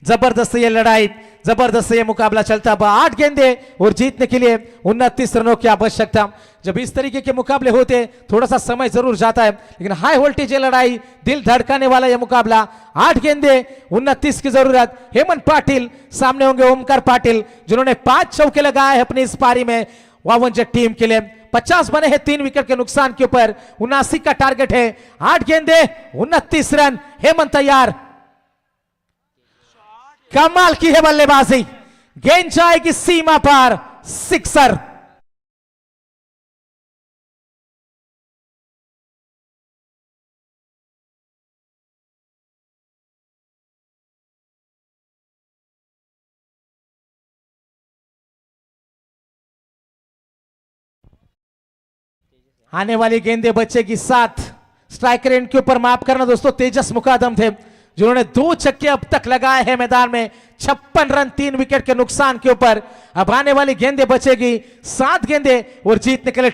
जबरदस्त ये लड़ाई, जबरदस्त ये मुकाबला चलता. 8 गेंदे और जीतने के लिए 29 रनों की आवश्यकता. जब इस तरीके के मुकाबले होते थोड़ा सा समय जरूर जाता है, लेकिन हाई वोल्टेज ये लड़ाई, दिल धड़काने वाला ये मुकाबला. 8 गेंदे 29 की जरूरत. हेमंत पाटिल सामने होंगे ओमकार पाटिल जिन्होंने 5 चौके लगाए हैं अपनी इस पारी में वावंजे टीम के लिए. 50 बने हैं 3 विकेट के नुकसान के ऊपर. 79 का टारगेट है. 8 गेंदे 29 रन. हेमंत तैयार. कमाल की है बल्लेबाजी. गेंद जाएगी सीमा पार. सिक्सर. आने वाली गेंदे बचेगी 7. स्ट्राइकर एंड के ऊपर माफ करना दोस्तों तेजस मुकादम थे जिन्होंने 2 छक्के अब तक लगाए हैं मैदान में. 56 रन 3 विकेट के नुकसान के ऊपर. अब आने वाली गेंदे बचेगी 7 गेंदे और जीतने के लिए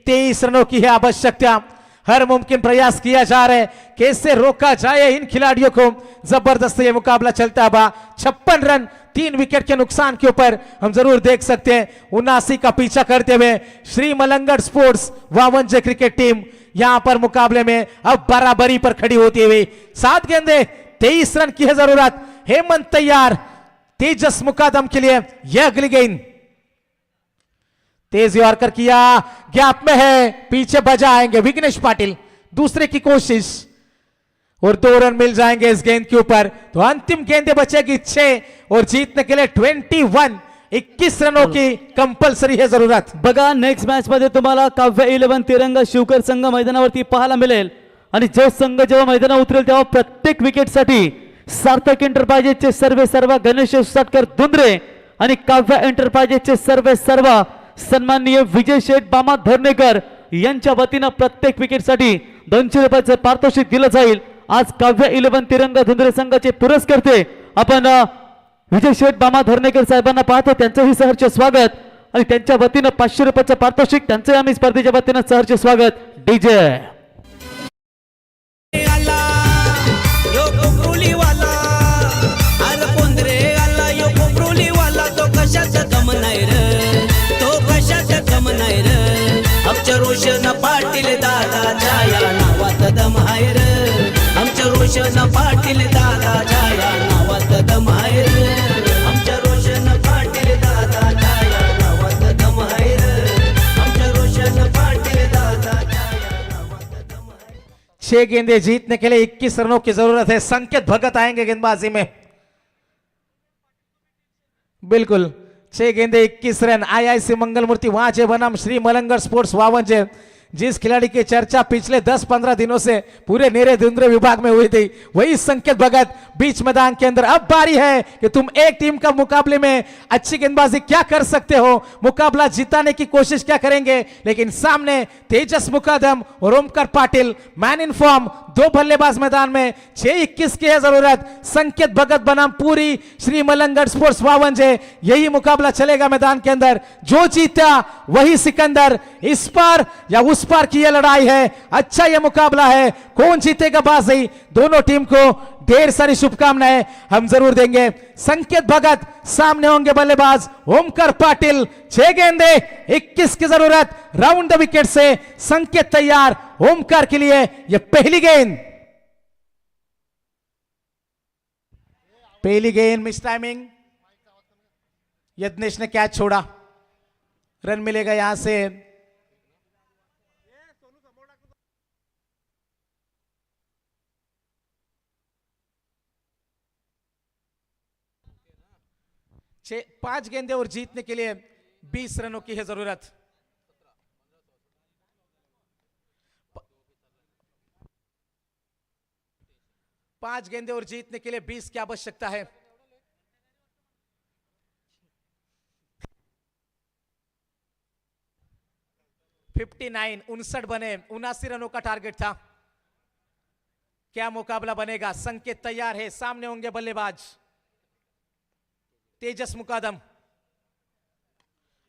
23 रनों की है आवश्यकता. हर मुमकिन प्रयास किया जा रहा है कैसे रोका जाए इन खिलाड़ियों को. जबरदस्त ये मुकाबला चलता है. 56 रन 3 विकेट के नुकसान के ऊपर हम जरूर देख सकते हैं. 79 का पीछा करते हुए Shri Malangad sports Vavanje cricket team यहां पर मुकाबले में अब बराबरी पर खड़ी होती हुई. 7 गेंदे 23 रन की है जरूरत. हेमंत तैयार तेजस मुकादम के लिए. यह अगली गेंद तेज यॉर्कर किया, गैप में है, पीछे बजा आएंगे विघ्नेश पाटिल. दूसरे की कोशिश और 2 रन मिल जाएंगे इस गेंद के ऊपर. तो अंतिम गेंदे बचेगी 6 और जीतने के लिए 21 रनों की कंपल्सरी है जरूरत. बघा नेक्स्ट मॅच मध्ये तुम्हाला काव्य 11 तिरंगा शिवकर संघ मैदानावरती पाहायला मिळेल. आणि जो संघ जेव्हा मैदानावर उतरेल तेव्हा प्रत्येक विकेटसाठी सार्थक एंटरप्राइजेसचे सर्व गणेश सटकर दुंद्रे आणि काव्य एंटरप्राइजेसचे सर्व सन्माननीय विजय शेठ बामा धर्मेकर यांच्या वतीनं प्रत्येक विकेटसाठी 200 रुपयाचं पारितोषिक दिलं जाईल. आज काव्य 11 तिरंगा धुंद्रे संघाचे पुरस्कर्ते आपण विजय शेठ बामा धर्मेकर साहेबांना पाहतो. त्यांचंही सहर्ष स्वागत आणि त्यांच्या वतीनं 500 रुपयाचं पारितोषिक. त्यांचंही आम्ही स्पर्धेच्या वतीनं सहर्ष स्वागत. डीजे आला यो कोपरोली वाला. अरे पोंद्रे आला यो कोपरोली वाला. तो कशाचा दम नाही रे, तो कशाचा दम नाही रे. आमच्या रोशन पाटील दादाच्या या नावात दम आहे रे. आमच्या रोशन पाटील दादाच्या या नावात दम आहे रे. आमच्या रोशन पाटील दादाच्या या नावात दम आहे रे. आमच्या रोशन पाटील दादाच्या या नावात दम आहे. 6 गेंदे जीतने के लिए 21 रनों की जरूरत है. संकेत भगत आएंगे गेंदबाजी में. बिल्कुल 6 गेंदे 21 रन. आईआईसी मंगलमूर्ति वाजे बनाम श्री मलंगड़ स्पोर्ट्स वावंजे. जिस खिलाड़ी की चर्चा पिछले 10-15 दिनों से पूरे नीरे धुंद्रे विभाग में हुई थी वही संकेत भगत बीच मैदान के अंदर. अब बारी है कि तुम एक टीम का मुकाबले में अच्छी गेंदबाजी क्या कर सकते हो, मुकाबला जिताने की कोशिश क्या करेंगे. लेकिन सामने तेजस मुकादम और Omkar Patil man in form. 2 बल्लेबाज मैदान में. 6-21 की है जरूरत. संकेत भगत बनाम पूरी श्री मलंगड़ स्पोर्ट्स वावंजे. यही मुकाबला चलेगा मैदान के अंदर. जो जीता वही सिकंदर. इस पार या उस पार की यह लड़ाई है. अच्छा यह मुकाबला है. कौन जीतेगा बाजी. दोनों टीम को ढेर सारी शुभकामनाएं हम जरूर देंगे. संकेत भगत सामने होंगे बल्लेबाज ओमकार पाटिल. 6 गेंदे 21 की जरूरत. राउंड द विकेट से संकेत तैयार ओमकार के लिए. यह पहली गेंद मिस टाइमिंग. यज्ञेश ने कैच छोड़ा, रन मिलेगा यहां से। पांच गेंदे और जीतने के लिए 20 रनों की है जरूरत। पांच गेंदे और जीतने के लिए 20 की आवश्यकता है। $59 59 बने, 79 रनों का टारगेट था। क्या मुकाबला बनेगा? संकेत तैयार है, सामने होंगे बल्लेबाज तेजस मुकादम।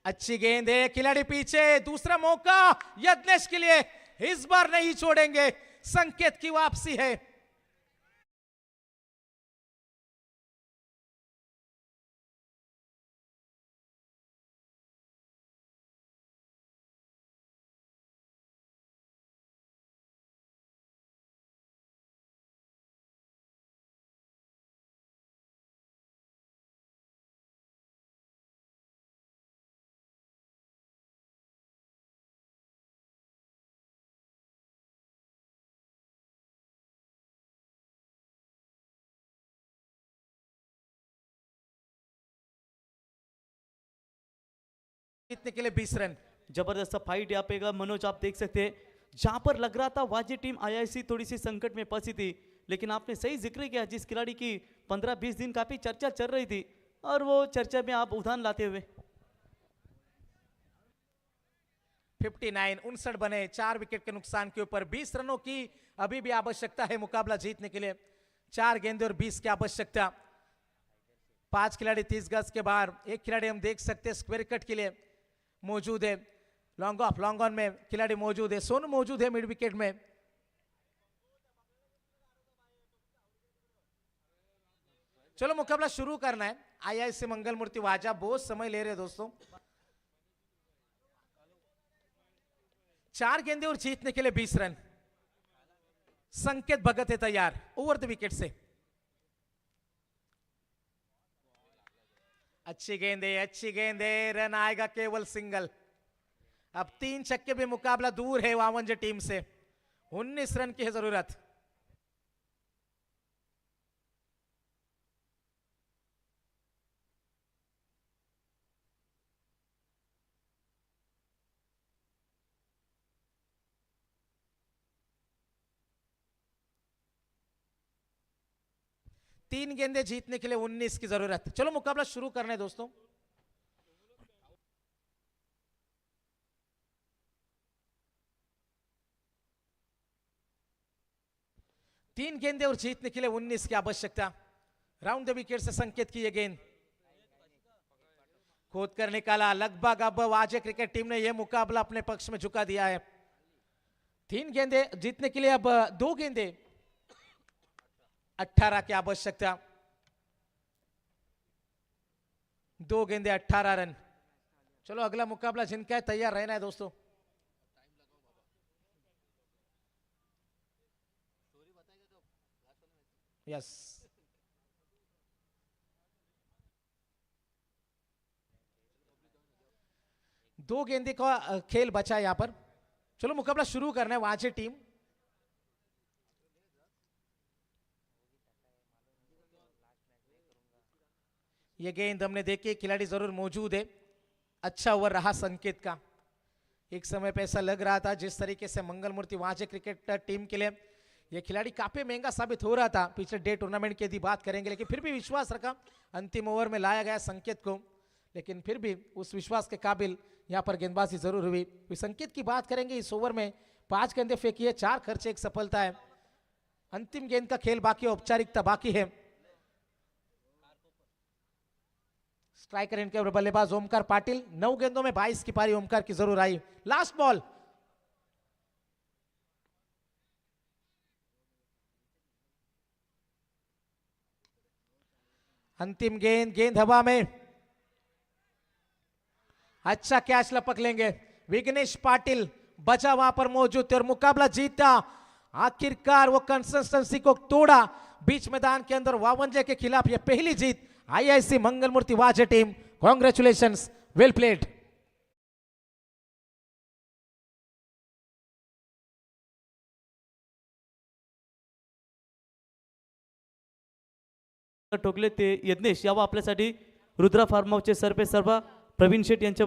अच्छी गेंद है, खिलाड़ी पीछे, दूसरा मौका यज्ञेश के लिए, इस बार नहीं छोड़ेंगे, संकेत की वापसी है। जीतने के लिए 20 रन। जबरदस्त फाइट यहाँ पे का मनोज आप देख सकते हैं, जहां पर लग रहा था वाजी टीम आईआईसी थोड़ी सी संकट में फंसी थी, लेकिन आपने सही जिक्र किया जिस खिलाड़ी की 15-20 दिन काफी चर्चा चल रही थी, और वो चर्चा में आप उदाहरण लाते हुए 59 59 बने, 4 विकेट के नुकसान के ऊपर 20 रनों की अभी भी आवश्यकता है मुकाबला जीतने के लिए। 4 गेंदे और 20 की आवश्यकता। 5 खिलाड़ी 30 गज के बाहर, एक खिलाड़ी हम देख सकते हैं स्क्वायर कट के लिए मौजूद है। लॉन्ग ऑफ लॉन्ग ऑन में खिलाड़ी मौजूद है, सोनू मौजूद है मिड विकेट में। चलो मुकाबला शुरू करना है। आईआईसी मंगल मूर्ति वाजा बहुत समय ले रहे दोस्तों। 4 गेंदे और जीतने के लिए 20 रन। संकेत भगत है तैयार ओवर द विकेट से। अच्छी गेंदे, रन आएगा केवल सिंगल। अब 3 छक्के भी मुकाबला दूर है वावंजे टीम से। 19 रन की है जरूरत। तीन गेंदे जीतने के लिए 19 की जरूरत। चलो मुकाबला शुरू करने दोस्तों। तीन गेंदे और जीतने के लिए 19 की आवश्यकता। राउंड द विकेट से संकेत की यह गेंद खोद कर निकाला। लगभग अब वाजे क्रिकेट टीम ने यह मुकाबला अपने पक्ष में झुका दिया है। 3 गेंदे जीतने के लिए अब 2 गेंदे 18 की आवश्यकता। 2 गेंदे 18 रन। चलो अगला मुकाबला जिनका है तैयार रहना है दोस्तों। यस, दो गेंदे का खेल बचा है यहां पर। चलो मुकाबला शुरू करना है। वाजे टीम ये गेंद हमने देखी, खिलाड़ी जरूर मौजूद है। अच्छा ओवर रहा संकेत का। एक समय पे ऐसा लग रहा था जिस तरीके से मंगल मूर्ति वाजे क्रिकेट टीम के लिए ये खिलाड़ी काफी महंगा साबित हो रहा था। पिछले डे टूर्नामेंट की यदि बात करेंगे, लेकिन फिर भी विश्वास रखा। अंतिम ओवर में लाया गया संकेत को, लेकिन फिर भी उस विश्वास के काबिल यहाँ पर गेंदबाजी जरूर हुई। संकेत की बात करेंगे, इस ओवर में 5 गेंदे फेंकी है, 4 खर्चे, 1 सफलता है। अंतिम गेंद का खेल बाकी, औपचारिकता बाकी है। स्ट्राइकर इनके बल्लेबाज ओमकार पाटिल। 9 गेंदों में 22 की पारी ओमकार की जरूर आई। लास्ट बॉल, अंतिम गेंद हवा में। अच्छा कैच लपक लेंगे। विघ्नेश पाटिल बचा वहां पर मौजूद थे और मुकाबला जीता। आखिरकार वो कंसिस्टेंसी को तोड़ा। बीच मैदान के अंदर वावंजे के खिलाफ यह पहली जीत आईआईसी मंगल मूर्ति वाजे टीम कॉंग्रॅच्युलेशन्स, वेल प्लेड. ठोकले ते यज्ञेश यावा आपल्यासाठी रुद्रा फार्म हाऊसचे सरपे सर्वा प्रवीण शेठ यांच्या